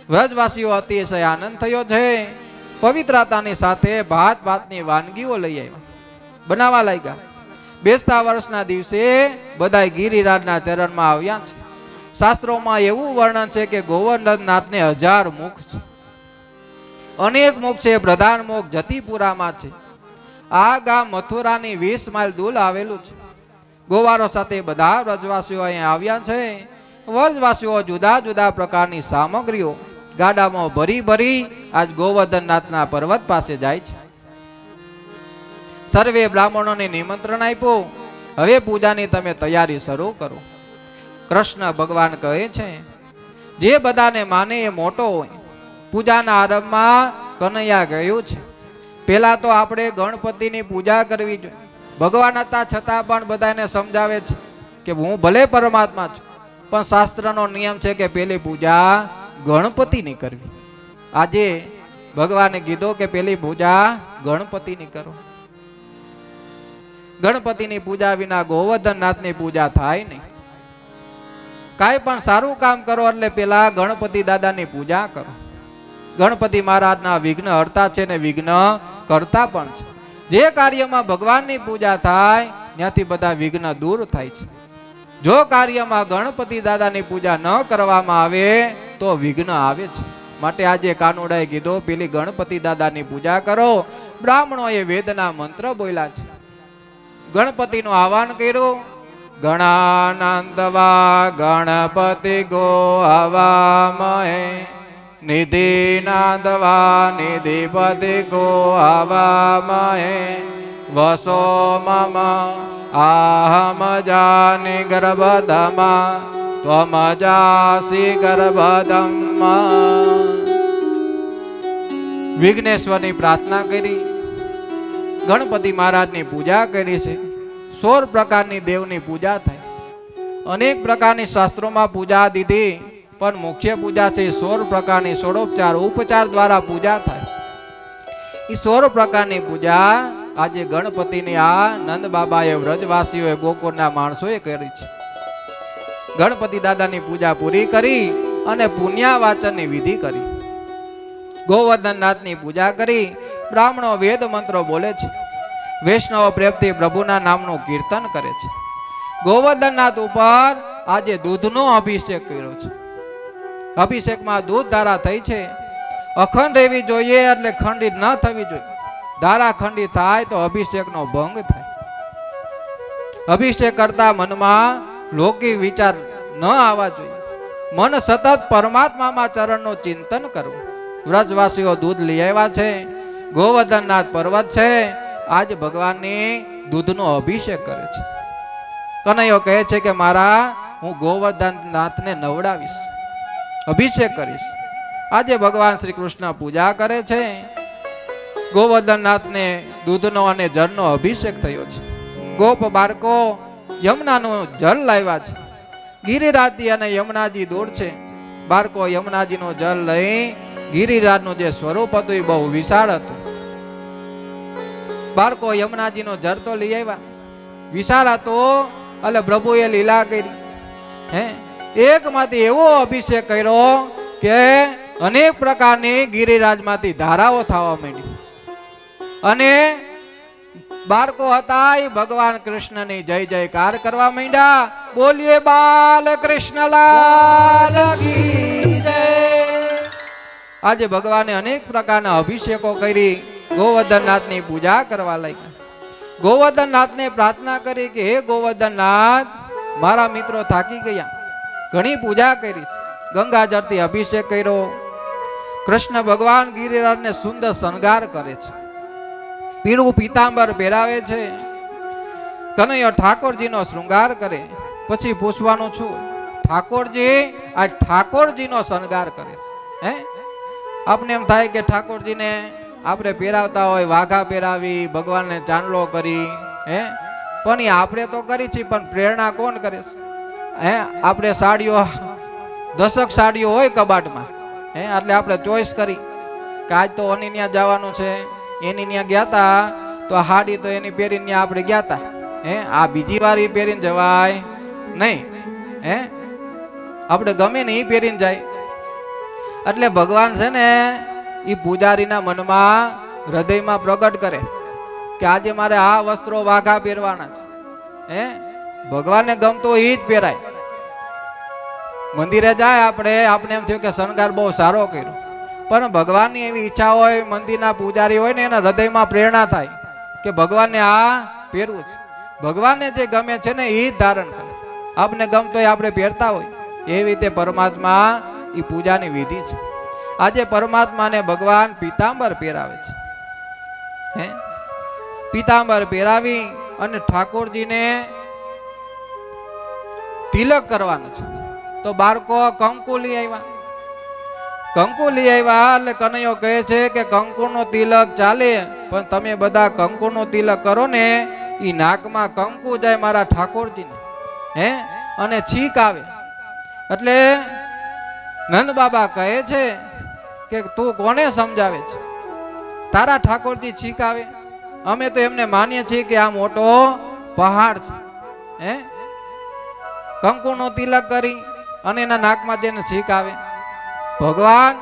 A: વ્રજવાસીઓ અતિશય આનંદ થયો છે. પવિત્રતાની સાથે ભાતની વાનગીઓ લઈ આવ્યા, બનાવવા લાગ્યા. બેસતા વર્ષના દિવસે બધા ગિરિરાજના ચરણમાં આવ્યા છે. શાસ્ત્રોમાં એવું વર્ણન છે કે ગોવર્ધન નાથને 1000 મુખ છે, અનેક મુખ છે. પ્રધાન મુખ જતીપુરામાં છે. આ ગામ મથુરાની 20 માઇલ દૂર આવેલું છે. ગોવારો સાથે બધા વ્રજવાસીઓ અહીંયા આવ્યા છે. વ્રજવાસીઓ જુદા જુદા પ્રકારની સામગ્રીઓ ગાડામાં ભરી ભરી આજ ગોવર્ધન નાથના પર્વત પાસે જાય છે. સર્વે બ્રાહ્મણોને નિમંત્રણ આપ્યું, હવે પૂજાની તમે તૈયારી શરૂ કરો. કૃષ્ણ ભગવાન કહે છે, જે બધાને માને એ મોટો હોય. પૂજાના આરંભમાં કનૈયા કહ્યું છે, પેલા તો આપણે ગણપતિની પૂજા કરવી જોઈએ. ભગવાન હતા છતાં પણ બધાને સમજાવે છે કે હું ભલે પરમાત્મા છું, પણ શાસ્ત્રનો નિયમ છે કે પેલી પૂજા ગણપતિની કરવી. આજે ભગવાને કીધું કે પેલી પૂજા ગણપતિની કરો. ગણપતિની પૂજા વિના ગોવર્ધન નાથની પૂજા થાય નહીં. કાંઈ પણ સારું કામ કરો એટલે પેલા ગણપતિ દાદાની પૂજા કરો. ગણપતિ મહારાજના વિઘ્ન હરતા છે ને વિઘ્ન કરતા પણ છે. જે કાર્યમાં ભગવાનની પૂજા થાય ત્યાંથી બધા વિઘ્ન દૂર થાય છે. જો કાર્યમાં ગણપતિ દાદાની પૂજા ન કરવામાં આવે તો વિઘ્ન આવે છે. માટે આજે કાનુડાએ કીધું પેલી ગણપતિ દાદાની પૂજા કરો. બ્રાહ્મણોએ વેદના મંત્ર બોલ્યા છે. ગણપતિનું આહવાન કર્યું. ગણાનંદવા ગણપતિ ગો હવામહે, નિધિ નાદવા નિધિપતિ ગો હવામહે, વસો મમ આહમ જાની ગર્ભધમા ત્વમ જાસી ગર્ભધમ્મા. વિઘ્નેશ્વરની પ્રાર્થના કરી, ગણપતિ મહારાજની પૂજા કરી છે. 16 પ્રકારની દેવની પૂજા થાય. અનેક પ્રકારની શાસ્ત્રોમાં પૂજા દીધી, પણ મુખ્ય પૂજા છે 16 પ્રકારની 16 ઉપચાર દ્વારા પૂજા થાય. એ 16 પ્રકારની પૂજા આજે ગણપતિની આ નંદ બાબાએ વ્રજવાસીઓએ ગોકુળના માણસોએ કરી છે. ગણપતિ દાદાની પૂજા પૂરી કરી અને પુણ્યા વાચનની વિધિ કરી. ગોવર્ધનનાથની પૂજા કરી. બ્રાહ્મણો વેદ મંત્રો બોલે છે. વૈષ્ણવ પ્રેમથી પ્રભુના નામનું કીર્તન કરે છે. ગોવર્ધનનાથ ઉપર આજે દૂધનો અભિષેક કર્યો છે. અભિષેકમાં દૂધ ધારા થઈ છે. અખંડ રહેવી જોઈએ એટલે ખંડિત ન થવી જોઈએ. ધારા ખંડિત થાય તો અભિષેકનો ભંગ થાય. અભિષેક કરતા મનમાં લૌકિક વિચાર ન આવવા જોઈએ. મન સતત પરમાત્મામાં ચરણનું ચિંતન કરવું. વ્રજવાસીઓ દૂધ લઈ આવ્યા છે. ગોવર્ધનનાથ પર્વત છે. આજ ભગવાનની દૂધનો અભિષેક કરે છે. કનૈયો કહે છે કે હું ગોવર્ધનનાથને નવડાવીશ, અભિષેક કરીશ. આજે ભગવાન શ્રી કૃષ્ણ પૂજા કરે છે. ગોવર્ધનનાથને દૂધનો અને જળનો અભિષેક થયો છે. ગોપ બાળકો યમુનાનું જળ લાવ્યા છે. ગિરિરાજથી અને યમુનાજી દૂર છે. બાળકો યમુનાજીનું જળ લઈ ગિરિરાજનું જે સ્વરૂપ હતું એ બહુ વિશાળ હતું. બાળકો યમુનાજીનો જળ તો લઈ આવ્યા, વિશાળ હતો. એટલે પ્રભુએ લીલા કરી. એકમાંથી એવો અભિષેક કર્યો કે અનેક પ્રકારની ગિરિરાજમાંથી ધારાઓ થવા માંડી. અને બાળકો હતા એ ભગવાન કૃષ્ણની જય જયકાર કરવા માંડ્યા. બોલીએ બાલ કૃષ્ણલાલ કી જય. આજે ભગવાને અનેક પ્રકારના અભિષેકો કરી. ગોવર્ધનનાથની પૂજા કરવા લાગ્યા. ગોવર્ધનનાથને પ્રાર્થના કરી કે હે ગોવર્ધનનાથ, મારા મિત્રો થાકી ગયા, ઘણી પૂજા કરી, ગંગાજળથી અભિષેક કર્યો. કૃષ્ણ ભગવાન ગિરિરાજને સુંદર શણગાર કરે છે. પીળું પીતાંબર પહેરાવે છે. કનૈયો ઠાકોરજીનો શૃંગાર કરે. પછી પૂછવાનું છું, ઠાકોરજી આ ઠાકોરજીનો શણગાર કરે છે. આપને એમ થાય કે ઠાકોરજીને આપણે પહેરાવતા હોય, વાઘા પહેરાવી, ભગવાનને ચાંદલો કરી, પણ એ આપણે તો કરી છે, પણ પ્રેરણા કોણ કરે છે? આપણે સાડીઓ 10 સાડીઓ હોય કબાટમાં, એટલે આપણે ચોઈસ કરી કે આજ તો અની ત્યાં જવાનું છે, એની ત્યાં ગયા તા તો આ સાડી તો એની પહેરીને ત્યાં આપણે ગયા તા. આ બીજી વાર એ પહેરીને જવાય નહીં. આપણે ગમે ને એ પહેરીને જાય. એટલે ભગવાન છે ને એ પૂજારીના મનમાં હૃદયમાં પ્રગટ કરે કે આજે મારે આ વસ્ત્રો વાઘા પહેરવાના છે. ભગવાનને ગમતો એ જ પહેરાય. મંદિરે જાય આપણે એમ થયું કે શણગાર બહુ સારો કર્યો, પણ ભગવાનની એવી ઈચ્છા હોય, મંદિરના પૂજારી હોય ને એના હૃદયમાં પ્રેરણા થાય કે ભગવાનને આ પહેરવું છે. ભગવાનને જે ગમે છે ને એ જ ધારણ કરે. આપણે ગમતો હોય આપણે પહેરતા હોય. એવી રીતે પરમાત્મા એ પૂજાની વિધિ છે. આજે પરમાત્માને ભગવાન પીતાંબર પહેરાવે છે. પીતાંબર પહેરાવી અને ઠાકોરજીને તિલક કરવાનું છે. તો બાળકો કંકુ લઈ આવ્યા. કંકુ લઈ આવ્યા એટલે કનૈયો કહે છે કે કંકુનો તિલક ચાલે, પણ તમે બધા કંકુનો તિલક કરો ને એ નાકમાં કંકુ જાય મારા ઠાકોરજીને, અને છીક આવે. એટલે નંદ બાબા કહે છે કે તું કોને સમજાવે છે? તારા ઠાકોરજી છીક આવે? અમે તો એમને માનીએ છીએ કે આ મોટો પહાડ છે. કંકુનો તિલક કરી અને એના નાકમાં જેને છીક આવે. ભગવાન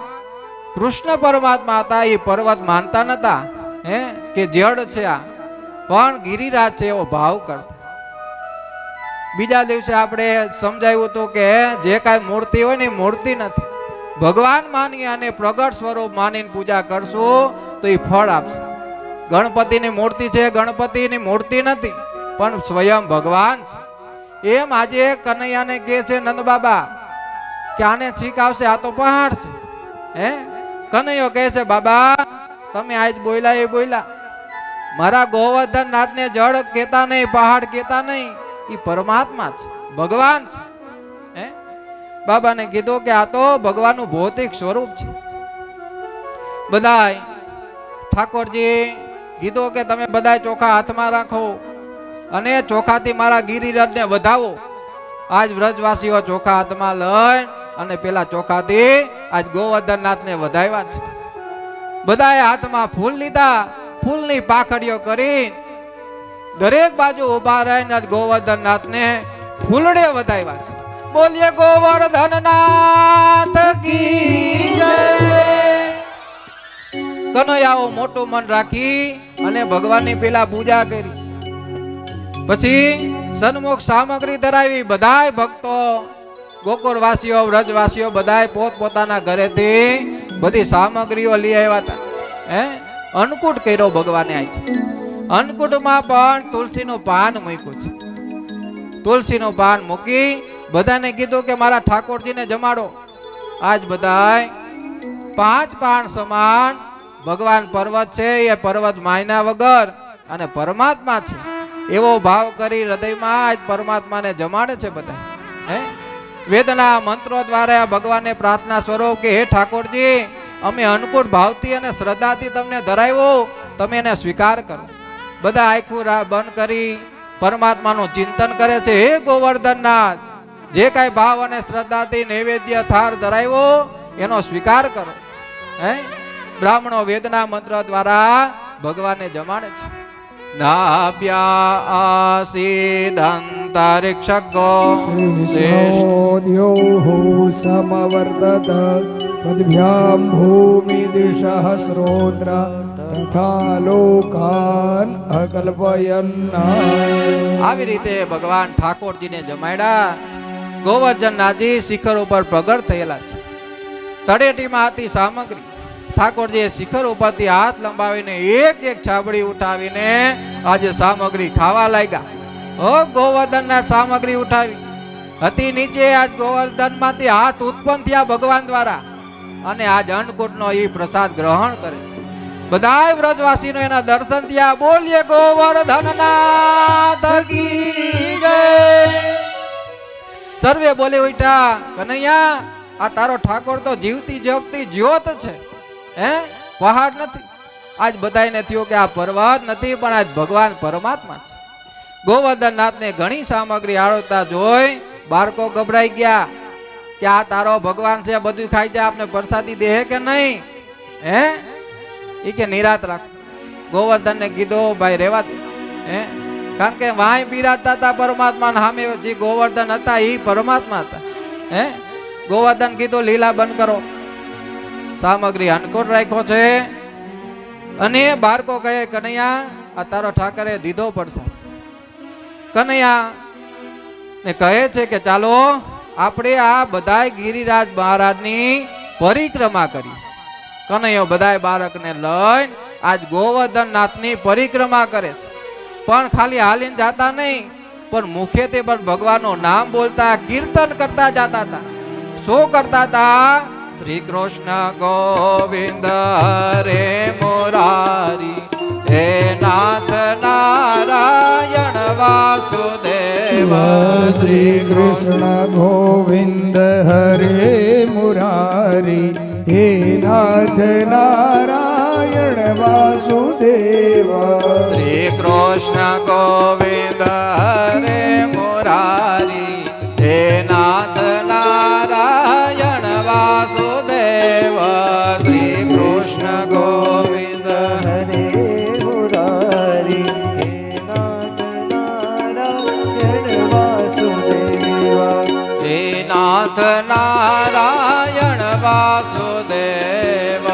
A: કૃષ્ણ પરમાત્મા હતા, એ પર્વત માનતા નતા કે જડ છે આ, પણ ગિરિરાજ છે એવો ભાવ કરતા. બીજા દિવસે આપણે સમજાવ્યું હતું કે જે કાંઈ મૂર્તિ હોય ને એ મૂર્તિ નથી. ભગવાન માની અને પ્રગટ સ્વરૂપ માનીને પૂજા કરશું તો એ ફળ આપશે. ગણપતિની મૂર્તિ છે, ગણપતિની મૂર્તિ નથી, પણ સ્વયં ભગવાન છે. એમ આજે કનૈયાને કહે છે નંદ બાબા કે આને છીક આવશે, આ તો પહાડ છે. કનૈયો કહે છે બાબા તમે આજ બોલ્યા એ બોલ્યા, મારા ગોવર્ધનનાથને જળ કહેતા નહીં, પહાડ કહેતા નહીં, એ પરમાત્મા છે, ભગવાન છે. બાબાને કીધું કે આ તો ભગવાનનું ભૌતિક સ્વરૂપ છે. બધાય ઠાકોરજી કીધું કે તમે બધા ચોખા હાથમાં રાખો અને ચોખાથી મારા ગિરિરાજને વધાવો. આજ વ્રજવાસીઓ ચોખા હાથમાં લઈ અને પેલા ચોખાથી આજ ગોવર્ધનનાથને વધાવ્યા છે. બધાએ હાથમાં ફૂલ લીધા ફૂલની પાખડીઓ કરી દરેક બાજુ ઉભા રહીને ગોવર્ધન નાથને ફૂલડે વધાવ્યા છે. બોલીએ ગોવર્ધન નાથ કી જય. કનૈયાઓ મોટું મન રાખી અને ભગવાનની પેલા પૂજા કરી. પછી સન્મુખ સામગ્રી ધરાવી બધાય ભક્તો ગોકુળવાસીઓ વ્રજવાસીઓ બધાય પોતપોતાના ઘરેથી બધી સામગ્રીઓ લઈ આવ્યા હતા. અન્નકૂટ કર્યો ભગવાને. અન્નકૂટમાં પણ તુલસીનું પાન મૂક્યું છે. તુલસીનું પાન મૂકી બધાને કીધું કે મારા ઠાકોરજીને જમાડો. આજ બધાય 5 પાન સમાન ભગવાન પર્વત છે એ પર્વત માયના વગર અને પરમાત્મા છે એવો ભાવ કરી હૃદયમાં આજ પરમાત્માને જમાડે છે બધા. વેદના મંત્રો દ્વારા ભગવાનને પ્રાર્થના સ્વરૂપ કે હે ઠાકોરજી અમે અન્નકૂટ ભાવથી અને શ્રદ્ધાથી તમને ધરાવ્યો, તમે એને સ્વીકાર કરો. બધા આખું બંધ કરી પરમાત્માનું ચિંતન કરે છે. હે ગોવર્ધનનાથ, જે કાંઈ ભાવ અને શ્રદ્ધાથી નૈવેદ્ય થાળ ધરાવ્યો એનો સ્વીકાર કરો. બ્રાહ્મણો વેદના મંત્ર દ્વારા ભગવાનને જમાડે છે. નાભ્યા આસીદંતરિક્ષગો
B: શ્રેષ્ઠો સમવર્તત પદ્ભ્યામ ભૂમિ દિશહસ્રોત્ર તથા લોકાન અકલ્પયન.
A: આવી રીતે ભગવાન ઠાકોરજીને જમાડ્યા. ગોવર્ધનનાથજી શિખર ઉપર પ્રગટ થયેલા છે. તળેટીમાં હતી સામગ્રી. ઠાકોરજીએ શિખર ઉપરથી હાથ લંબાવીને એક એક છાબડી ઉઠાવીને આજે સામગ્રી ખાવા લાગ્યા. ગોવર્ધનનાથ સામગ્રી ઉઠાવી હતી નીચે. આજ ગોવર્ધનમાંથી હાથ ઉત્પન્ન થયા ભગવાન દ્વારા અને આજ અન્નકૂટનો એ પ્રસાદ ગ્રહણ કરે છે. બધાય વ્રજવાસીનો એના દર્શન થયા. બોલીએ ગોવર્ધનનાથ કી જય. સર્વે બોલે ઉઠ્યા, કનૈયા આ તારો ઠાકોર તો જીવતી જગતી જ્યોત છે, પહાડ નથી. આજ બધાને થયું કે આ પર્વત નથી પણ આજ ભગવાન પરમાત્મા છે. ગોવર્ધનનાથને ઘણી સામગ્રી આળોતા જોઈ બાળકો ગભરાઈ ગયા કે આ તારો ભગવાન છે, બધું ખાઈ જાય, આપને પ્રસાદી દે કે નહીં? એ કે નિરાત રાખ. ગોવર્ધનને કીધું ભાઈ રેવા દે. કારણ કે વાય બિરાજતા હતા પરમાત્મા સામે. જે ગોવર્ધન હતા એ પરમાત્મા હતા. ગોવર્ધન કીધું લીલા બંધ કરો. સામગ્રી અન્નકૂટ રાખ્યો છે અને બાળકો કહે કનૈયા આ તારો ઠાકરે દીધો પડશે. કનૈયા ને કહે છે કે ચાલો આપણે આ બધાય ગિરિરાજ મહારાજની પરિક્રમા કરી. કનૈયો બધાય બાળકને લઈને આજ ગોવર્ધનનાથની પરિક્રમા કરે છે. પણ ખાલી હાલીને જાતા નહીં પણ મુખેથી પણ ભગવાનનું નામ બોલતા કીર્તન કરતા જતા હતા. શું કરતા હતા? શ્રી કૃષ્ણ ગોવિંદ હરે મુરારી, હે નાથ નારાયણ વાસુદેવ.
B: શ્રી કૃષ્ણ ગોવિંદ હરે મુરારી, હે નાથ નારાયણ વાસુદેવ.
A: શ્રી કૃષ્ણ ગોવિંદ હરે મુરારી, હે નાથ નારાયણ વાસુદેવ. શ્રી કૃષ્ણ ગોવિંદ
B: હરે મુરારી, હે નાથ નારાયણ વાસુદેવ.
A: હે નાથ નારાયણ વાસુદેવ.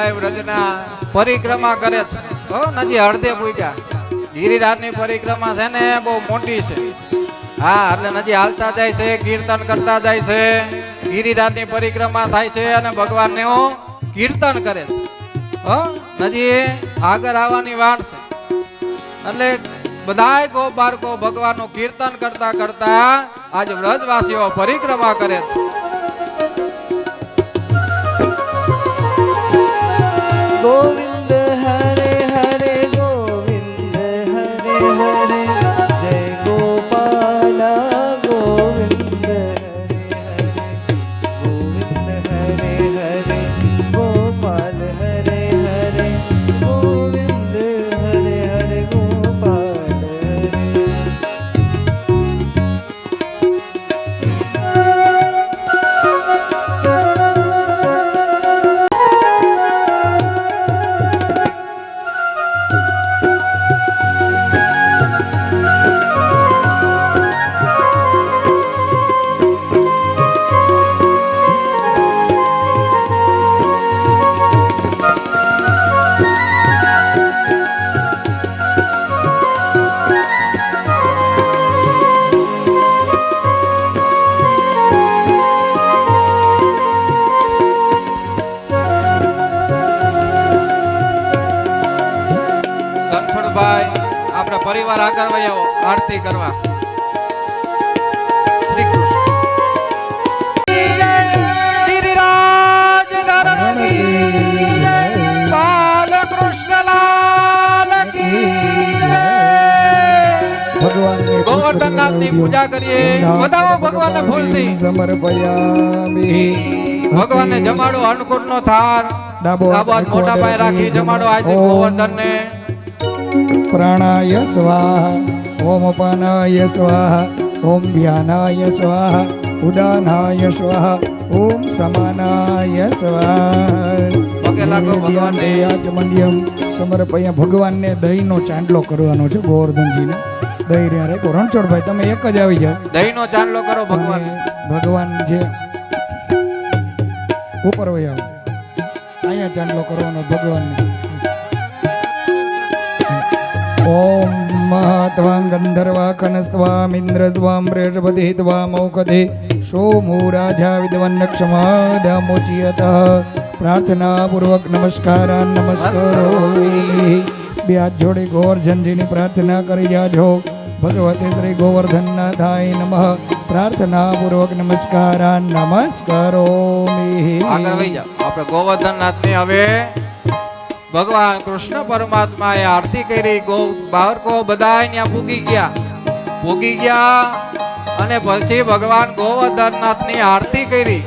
A: બધા વ્રજના પરિક્રમા કરે છે. હો નજી અડધે પૂગ્યા. ગિરિરાજની પરિક્રમા છે ને બહુ મોટી છે. હા એટલે નજી હાલતા જાય છે, કીર્તન કરતા જાય છે. ગિરિરાજની પરિક્રમા થાય છે અને ભગવાનનું કીર્તન કરે છે. હો નજી આગળ આવવાની વાત છે. એટલે બધાય ગો બાળકો ભગવાનનું કીર્તન કરતા કરતા આજ વ્રજવાસીઓ પરિક્રમા કરે છે.
B: ગોવિંદ હરે હરે ગોવિંદ હરે હરે જય ગોપાલ ગોવિંદ હરે હરે ગોવિંદ હરે હરે ગોપાલ હરે હરે ગોવિંદ હરે હરે ગોપાલ હરે.
A: રણછોડભાઈ આપણે પરિવાર આગળ વહી આવો આરતી કરવા. શ્રી કૃષ્ણ. ગિરિરાજ ધરણ કી જય, બાલકૃષ્ણલાલ કી જય. ગોવર્ધનનાથની પૂજા કરીએ. વધાવો ભગવાનને ફૂલથી.
B: સમર્પયામિ.
A: ભગવાનને જમાડો અન્નકૂટનો થાળ. ડાબો હાથ મોઢા પાસે રાખી જમાડો આજે ગોવર્ધનને.
B: પ્રાણાય સ્વાહા ઓમ અપાનાય સ્વાહા ઓમ ધ્યાનાય સ્વાહા ઉદાનાય સ્વાહા ઓમ સમાનાય સ્વાહા.
A: પગે લાગો ભગવાનને.
B: યાચમંડ્યમ સમર્પયા. ભગવાનને દહીંનો ચાંદલો કરવાનો છે ગોવર્ધનજીને. દહીં રહ્યા રાખો. રણછોડભાઈ તમે એક જ આવી જાઓ.
A: દહીંનો ચાંદલો કરો ભગવાન.
B: ભગવાન જે ઉપર વહી આવો. અહીંયા ચાંદલો કરવાનો ભગવાનને. ઓમ મહાત્વાં ગંધર્વા કનસ્ત્વામ ઇન્દ્રત્વામ બૃહસ્પતિ ત્વામ ઔષધે સોમો રાજા વિદ્વન્ન ક્ષમાદામોચિયત. પ્રાર્થના પૂર્વક નમસ્કારાન નમસ્કારોમિ. બે હાથ જોડી ગોવર્ધનજીની પ્રાર્થના કરી જાજો. ભગવતે શ્રી ગોવર્ધનનાથાય નમઃ. પ્રાર્થના પૂર્વક નમસ્કારાન નમસ્કારોમિ.
A: આગળ વહી જાઓ. આપણે ગોવર્ધનનાથની હવે ભગવાન કૃષ્ણ પરમાત્માએ આરતી કરી. ગો બાળકો બધા ત્યાં પૂગી ગયા અને પછી ભગવાન ગોવર્ધનનાથની આરતી કરી.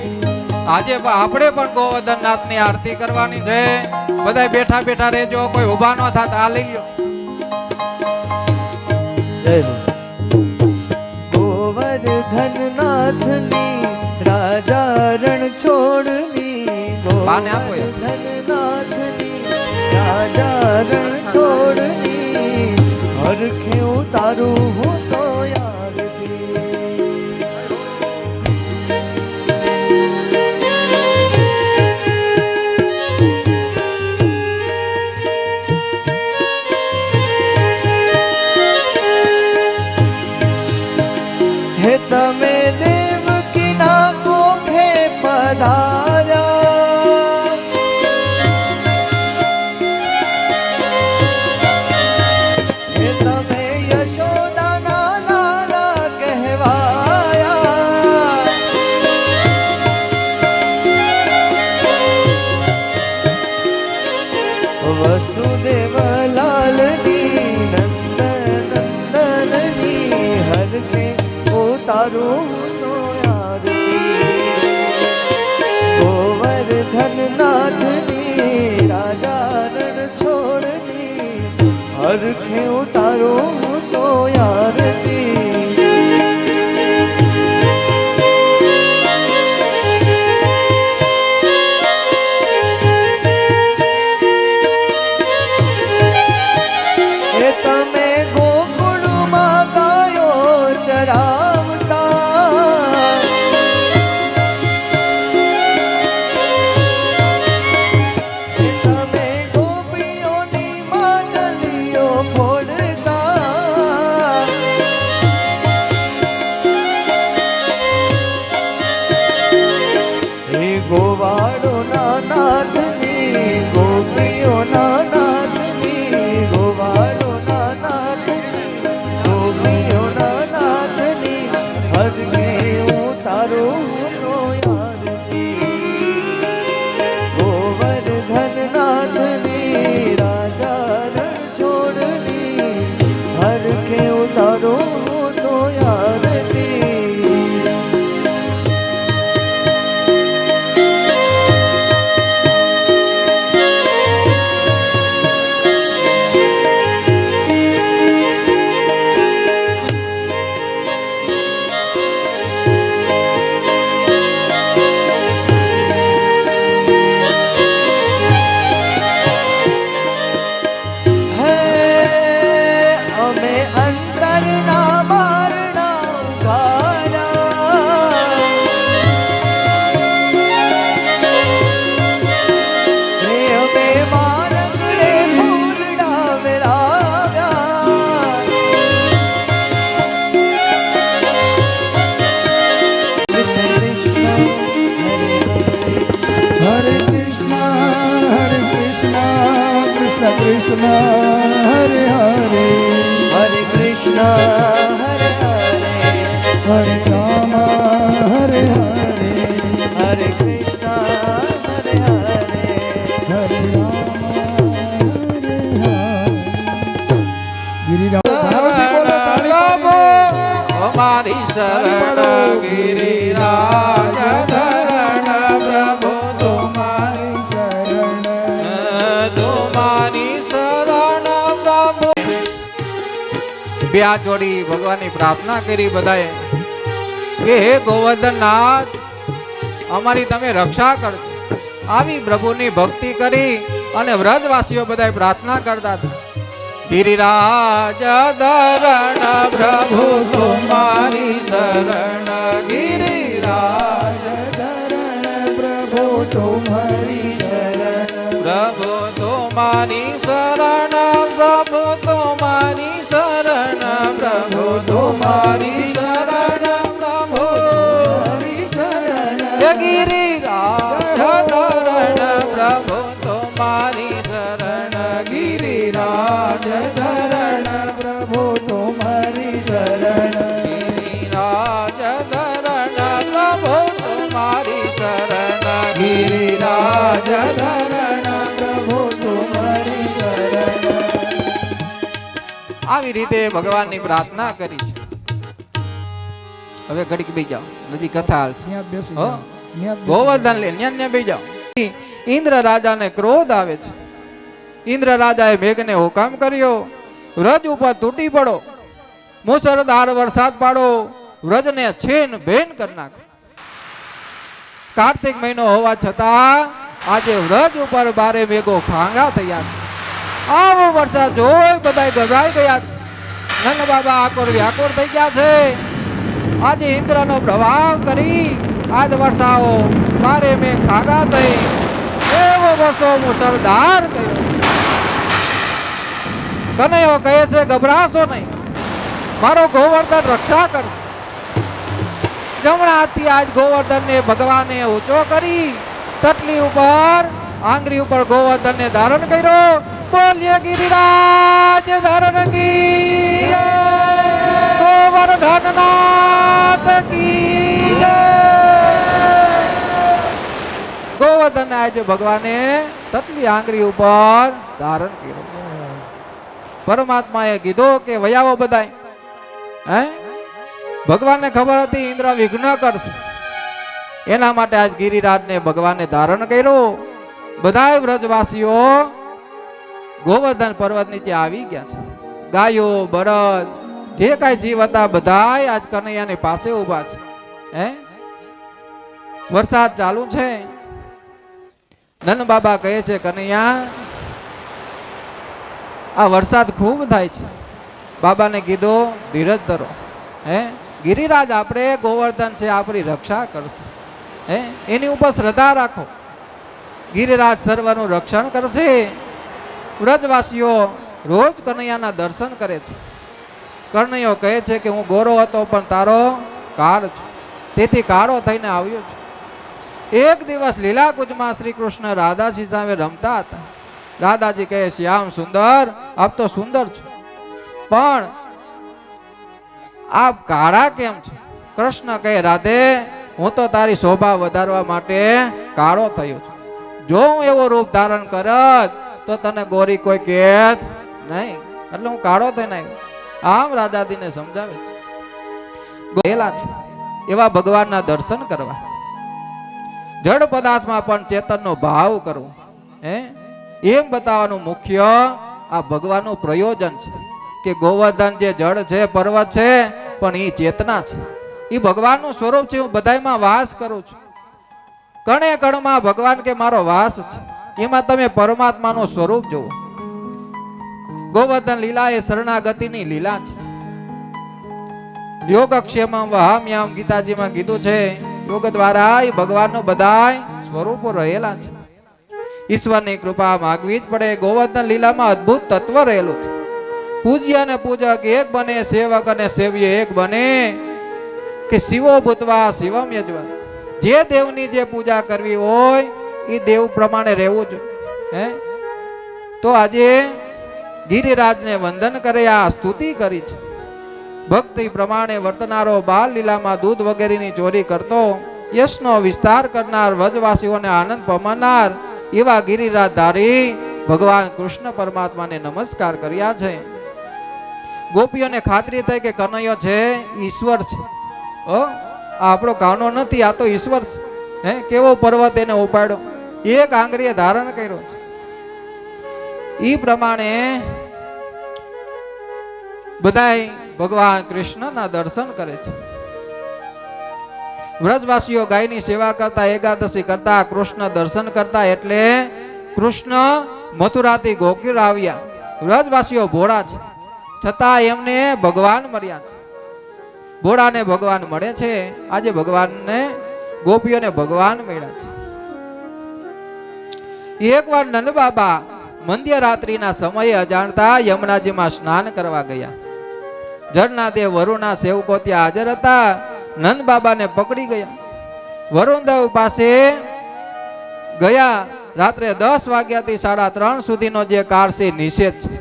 A: આજે આપણે પણ ગોવર્ધનનાથની આરતી કરવાની છે. બધા બેઠા બેઠા રહેજો, કોઈ ઊભા ન થાત. આ લઈ લો.
B: ગોવર્ધનનાથની રાજા રણ છોડની.
A: બાને આપો યાર.
B: ગોવર્ધનનાથની રાજા રણ છોડની. હરખે ઉતારું હું તો યારથી. હે તમે દેવકીના કોખે પધાર્યા. હે તમે યશોદાના લાલા કહેવાયા. વસુદેવ લાલની નંદન નંદનની હરખે ઉતારું તો યારથી. ગોવર્ધનનાથની રાજા રણ છોડની. હરખે ઉતારું તો યારથી. એ તમે ગોકુળમાં ગાયો ચરાવતા. એ કૃષ્ણ હરે હરે
C: હરે કૃષ્ણ હરે હરે
B: હરે રામ હરે હરે
C: હરે કૃષ્ણ હરે હરે
B: હરે રામ હરે હરે ગિરિરાજ ભારતી બોલો તાળી પાડીને.
A: અમારી શરણ ગિરિરાજ ધરણ પ્રભુ
B: તમારી શરણ
A: તમારી શરણ પ્રભુ. બે હાથ જોડી ભગવાનની પ્રાર્થના કરી બધાએ કે હે ગોવર્ધનનાથ અમારી તમે રક્ષા કરજો. આવી પ્રભુની ભક્તિ કરી અને વ્રજવાસીઓ બધાએ પ્રાર્થના કરતા હતા. ગિરિરાજ ધરણ પ્રભુ તમારી શરણ ગિરિરાજ
B: ધરણ પ્રભુ તમારી શરણ
A: પ્રભુ તમારી શરણ પ્રભુ તમારી શરણ પ્રભુ તમારી શરણ પ્રભુ
B: તમારી શરણ
A: હે ગિરિરાજ ધરણ પ્રભુ તમારી શરણ ગિરિરાજ ધરણ
B: પ્રભુ તમારી શરણ
A: ગિરિરાજ ધરણ પ્રભુ તમારી શરણ ગિરિરાજ ધરણ
B: પ્રભુ તમારી શરણ
A: આવી રીતે ભગવાનની પ્રાર્થના કરી છે. હવે ઘડીક બેસી જાઓ, નજી કથા હાલશે.
B: ત્યાં જ બેસી
A: હો?
B: જાઓ. ત્યાં જ બેસી
A: ગોવર્ધન લે ન્યા બેસી જાઓ. ઇન્દ્ર રાજાને ક્રોધ આવે છે. ઇન્દ્ર રાજાએ મેઘને હુકમ કર્યો વ્રજ ઉપર તૂટી પડો, મુસળધાર વરસાદ પાડો, વ્રજને છેન ભેન કરી નાખો. કાર્તિક મહિનો હોવા છતાં આજે વ્રજ ઉપર બારે મેઘો ખાંગા થયા છે. આવો વરસાદ જોઈ બધા ગભરાઈ ગયા છે. નંદ બાબા આકોર વ્યાકોર થઈ ગયા છે. આજે ઇન્દ્રનો પ્રભાવ કરી આજ વર્ષાઓ બારે મેઘ ખાગા થઈ એવો વર્ષો મુસળધાર ગયો. કનૈયો કહે છે ગભરાશો નહીં, મારો ગોવર્ધન રક્ષા કરશે. જમણા હાથથી આજ ગોવર્ધનને ભગવાને ઊંચો કરી તટલી ઉપર આંગળી ઉપર ગોવર્ધનને ધારણ કર્યો. બોલીએ ગિરિરાજ ધરણ કી જય, ગોવર્ધનનાથ કી જય. ગોવર્ધનને આજે ભગવાને તટલી આંગળી ઉપર ધારણ કર્યો. પરમાત્માએ કીધું કે વયાવો બધાય. હે ભગવાનને ખબર હતી ઇન્દ્ર વિઘ્ન કરશે, એના માટે આજ ગિરિરાજને ભગવાને ધારણ કર્યો. બધાય વ્રજવાસીઓ ગોવર્ધન પર્વત નીચે આવી ગયા છે. ગાયો બળદ જે કાંઈ જીવ હતા બધાય આજ કનૈયાની પાસે ઊભા છે. હે વરસાદ ચાલુ છે. નંદ બાબા કહે છે કનૈયા આ વરસાદ ખૂબ થાય છે. બાબાને કીધું ધીરજ ધરો. હે ગિરિરાજ આપણે ગોવર્ધન છે આપણી રક્ષા કરશે. હે એની ઉપર શ્રદ્ધા રાખો. ગિરિરાજ સર્વનું રક્ષણ કરશે. વ્રજવાસીઓ રોજ કનૈયાના દર્શન કરે છે. કનૈયો કહે છે કે હું ગોરો હતો પણ તારો કાળ છું, તેથી કાળો થઈને આવ્યો છું. એક દિવસ લીલાકુંજમાં શ્રી કૃષ્ણ રાધાજી સામે રમતા હતા. રાધાજી કહે શ્યામ સુંદર આપ તો સુંદર છો, પણ આપ કાળા કેમ છો? કૃષ્ણ કહે રાધે હું તો તારી શોભા વધારવા માટે કાળો થયો છું. જો હું એવો રૂપ ધારણ કરત તો તને ગોરી કોઈ કહેત નહીં, એટલે હું કાળો થઈને આવ્યો. આમ રાધાજીને સમજાવે છે. ગયેલા છે એવા ભગવાનના દર્શન કરવા, જડ પદાર્થમાં પણ ચેતનનો ભાવ કરવો, હે એમ બતાવવાનું મુખ્ય આ ભગવાનનું પ્રયોજન છે. કે ગોવર્ધન જે જડ છે પર્વત છે પણ એ ચેતના છે, એ ભગવાનનું સ્વરૂપ છે. હું બધાયમાં વાસ કરું છું. કણે કણમાં ભગવાન કે મારો વાસ છે, એમાં તમે પરમાત્માનું સ્વરૂપ જુઓ. ગોવર્ધન લીલા એ શરણાગતિની લીલા છે. યોગક્ષેમમ વહામ્યામ ગીતાજીમાં કીધું છે યોગ દ્વારા એ ભગવાનનો બધાય સ્વરૂપો રહેલા છે. ઈશ્વરની કૃપા માગવી જ પડે. ગોવર્ધન લીલામાં અદ્ભુત તત્વ રહેલું છે. પૂજ્ય અને પૂજક એક બને, સેવક અને સેવ્ય એક બને. કે શિવો ભૂતવા શિવમ યજ્વન. જે દેવની જે પૂજા કરવી હોય એ દેવ પ્રમાણે રહેવું જોઈએ. હે તો આજે ગિરિરાજને વંદન કર્યા, સ્તુતિ કરી છે. ભક્તિ પ્રમાણે વર્તનારો, બાલ લીલામાં દૂધ વગેરેની ચોરી કરતો, યશનો વિસ્તાર કરનાર, વ્રજવાસીઓને આનંદ પમાડનાર એવા ગિરિરાજધારી ભગવાન કૃષ્ણ પરમાત્માને નમસ્કાર કર્યા છે. ગોપીઓને ખાતરી થઈ કે કનૈયો છે ઈશ્વર છે. આ આપણો કાનો નથી, આ તો ઈશ્વર છે. કેવો પર્વત એને ઉપાડ્યો, એક આંગળીએ ધારણ કર્યો છે. ઈ પ્રમાણે બધાય ભગવાન કૃષ્ણના દર્શન કરે છે. વ્રજવાસીઓ ગાયની સેવા કરતા, એકાદશી કરતા, કૃષ્ણ દર્શન કરતા, એટલે કૃષ્ણ મથુરાથી ગોકુળ આવ્યા. વ્રજવાસીઓ ભોળા છે, છતાં એમને ભગવાન મળ્યા છે. ભોળાને ભગવાન મળે છે. આજે ભગવાનને, ગોપીઓને ભગવાન મળ્યા છે. એકવાર નંદ બાબા મધ્યરાત્રિના સમયે અજાણતા યમુનાજીમાં સ્નાન કરવા ગયા. જળનાદેવ વરુણના સેવકો ત્યાં હાજર હતા. નંદ બાબાને પકડી ગયા. વરુણદેવ પાસે ગયા. રાત્રે 10 વાગ્યાથી 3:30 સુધીનો જે કાળ છે નિષેધ છે.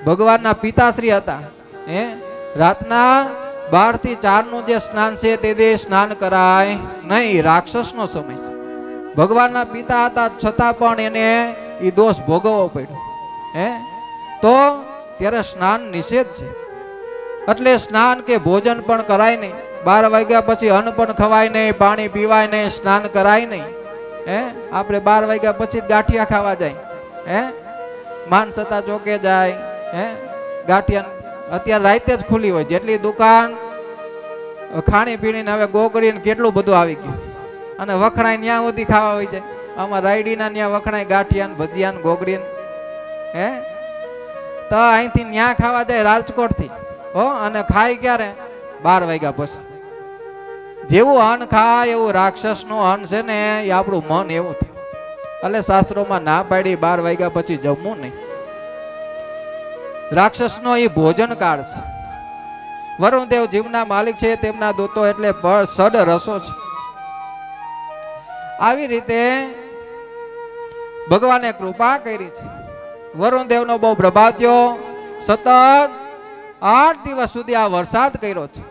A: ભગવાનના પિતાશ્રી હતા. રાતના 12 થી 4 નું જે સ્નાન છે તે દે સ્નાન કરાય નહીં. રાક્ષસનો સમય છે. ભગવાનના પિતા હતા છતાં પણ એને એ દોષ ભોગવવો પડ્યો. તો ત્યારે સ્નાન નિષેધ છે. એટલે સ્નાન કે ભોજન પણ કરાય નહીં. 12 વાગ્યા પછી અન્ન પણ ખવાય નહીં, પાણી પીવાય નહીં, સ્નાન કરાય નહીં. આપણે 12 વાગ્યા પછી ગાંઠિયા ખાવા જાય, માનસતા ચોકે જાય, ગાંઠિયા અત્યારે રાતે જ ખુલ્લી હોય. જેટલી દુકાન ખાણી પીણી હવે ગોગડી ને કેટલું બધું આવી ગયું, અને વખણાય ન્યા સુધી ખાવા હોય જાય. આમાં રાયડીના ન્યા વખણાય ગાંઠિયા ને ભજીયા ને ગોગડી ને તો અહીંથી ન્યા ખાવા જાય રાજકોટ થી. અને ખાય ક્યારે? 12 વાગ્યા પછી. જેવું અન્ન ખાય એવું રાક્ષસ નું અન્ન છે ને એ આપણું મન એવું થયું. એટલે શાસ્ત્રોમાં ના પાડી 12 વાગ્યા પછી જમવું નહીં. રાક્ષસ નો એ ભોજન કાળ છે. વરુણદેવ જીવના માલિક છે, તેમના દૂતો એટલે સડ રસો છે. આવી રીતે ભગવાને કૃપા કરી છે. વરુણદેવનો બહુ પ્રભાવ થયો. સતત 8 દિવસ સુધી આ વરસાદ કર્યો છે.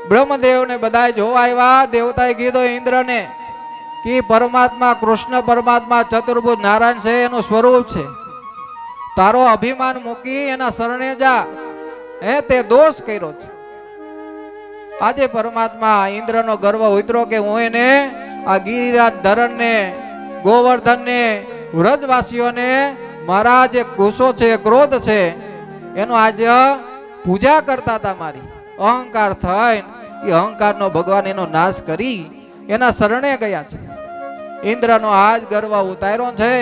A: બ્રહ્મદેવને બધા જોવા આવ્યા. દેવતાએ કીધું ઇન્દ્રને કે પરમાત્મા કૃષ્ણ પરમાત્મા ચતુર્ભુજ નારાયણ છે, એનું સ્વરૂપ છે. તારો અભિમાન મૂકી એના શરણે જા. તે દોષ કર્યો છે. આજે પરમાત્મા ઇન્દ્રનો ગર્વ ઉતરો કે હું એને આ ગિરિરાજ ધરણને, ગોવર્ધનને, વ્રજવાસીઓને મારા જે ગુસ્સો છે, ક્રોધ છે, એનો આજે પૂજા કરતા હતા. મારી અહંકાર થઈને એ અહંકારનો ભગવાન એનો નાશ કરી એના શરણે ગયા છે. ઇન્દ્રનો આજ ગર્વ ઉતાર્યો છે.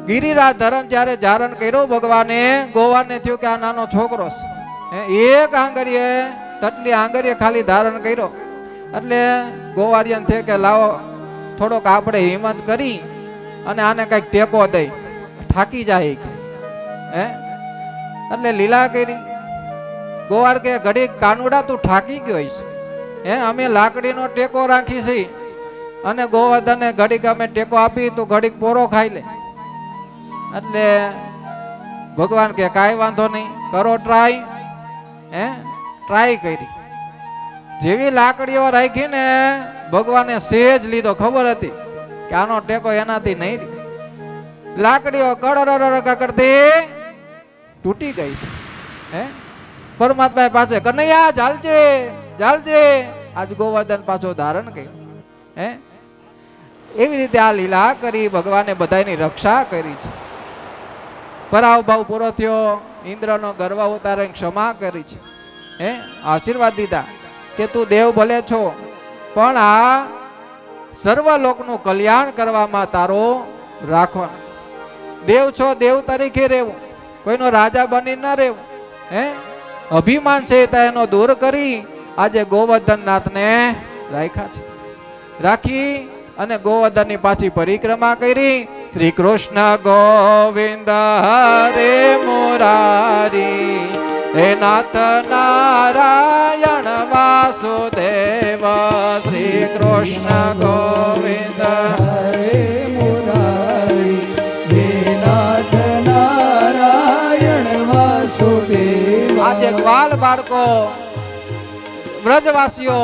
A: ગિરિરાજ ધરણ જ્યારે ધારણ કર્યો ભગવાને, ગોવાને થયું કે આ નાનો છોકરો છે. એક આંગળીએ તટલી આંગળીએ ખાલી ધારણ કર્યો. એટલે ગોવાળિયાને થયું કે લાવો થોડોક આપણે હિંમત કરી અને આને કઈક ટેકો દઈ, ઠાકી જાય. એટલે લીલા કરી. ગોવાર કે ઘડીક કાનુડા તું ઠાકી ગયો છે. અમે લાકડીનો ટેકો રાખી છે અને ગોવર્ધનને ઘડીક અમે ટેકો આપી તું ઘડીક પોરો ખાઈ લે. એટલે ભગવાન કે કાંઈ વાંધો નહીં, કરો ટ્રાય. ટ્રાય કરી. જેવી લાકડીઓ રાખી ને ભગવાને સેજ લીધો. ખબર હતી કે આનો ટેકો એનાથી નહીં. લાકડીઓ કડર કરતી તૂટી ગઈ છે. પરમાત્મા પાસે કનૈયા ચાલજે ચાલજે. આજ ગોવર્ધન પાછો ધારણ કર્યું. એવી રીતે આ લીલા કરી ભગવાને બધાની રક્ષા કરી છે. પરાવ ભાવ પૂરો થયો. ઇન્દ્રનો ગર્વ ઉતારે ક્ષમા કરી છે. આશીર્વાદ દીધા કે તું દેવ ભલે છો પણ આ સર્વ લોકનું કલ્યાણ કરવામાં તારો રાખવાનું. દેવ છો, દેવ તરીકે રહેવું, કોઈનો રાજા બની ન રહેવું. અભિમાન છે એનો દૂર કરી આજે ગોવર્ધન નાથને રાખ્યા છે. રાખી અને ગોવર્ધનની પાછી પરિક્રમા કરી. શ્રી કૃષ્ણ ગોવિંદ હરે મુરારી, હે નાથ નારાયણ વાસુદેવ. શ્રી કૃષ્ણ ગોવિંદ
B: હરે મુરારી, હે નાથ
A: બાળકો બ્રજવાસીઓ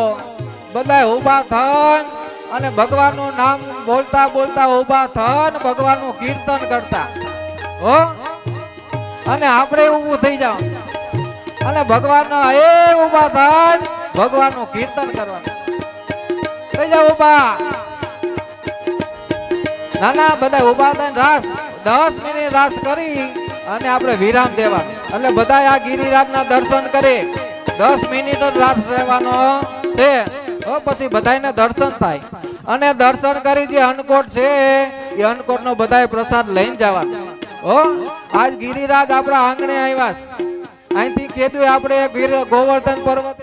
A: બધા ઊભા થન અને ભગવાનનું નામ બોલતા બોલતા ઊભા થન ભગવાનનું કીર્તન કરતા હો અને આપણે ઊભું થઈ જાવ અને ભગવાનના એ ઊભા થન ભગવાનનું કીર્તન કરવાનું થઈ જાવ ઊભા નાના બધા ઊભા થઈને રાસ 10 મિનિટ રાસ કરી અને આપણે વિરામ દેવાનું એટલે બધા આ ગિરિરાજના દર્શન કરે 10 મિનિટ જ રાસ રહેવાનો છે પછી બધાને દર્શન થાય અને દર્શન કરી જે અન્નકોટ છે એ અન્નકોટ નો બધાય પ્રસાદ લઈને જવાનો હો આજ ગિરિરાજ આપણા આંગણે આવ્યા અહીંથી કીધું આપણે ગોવર્ધન પર્વતે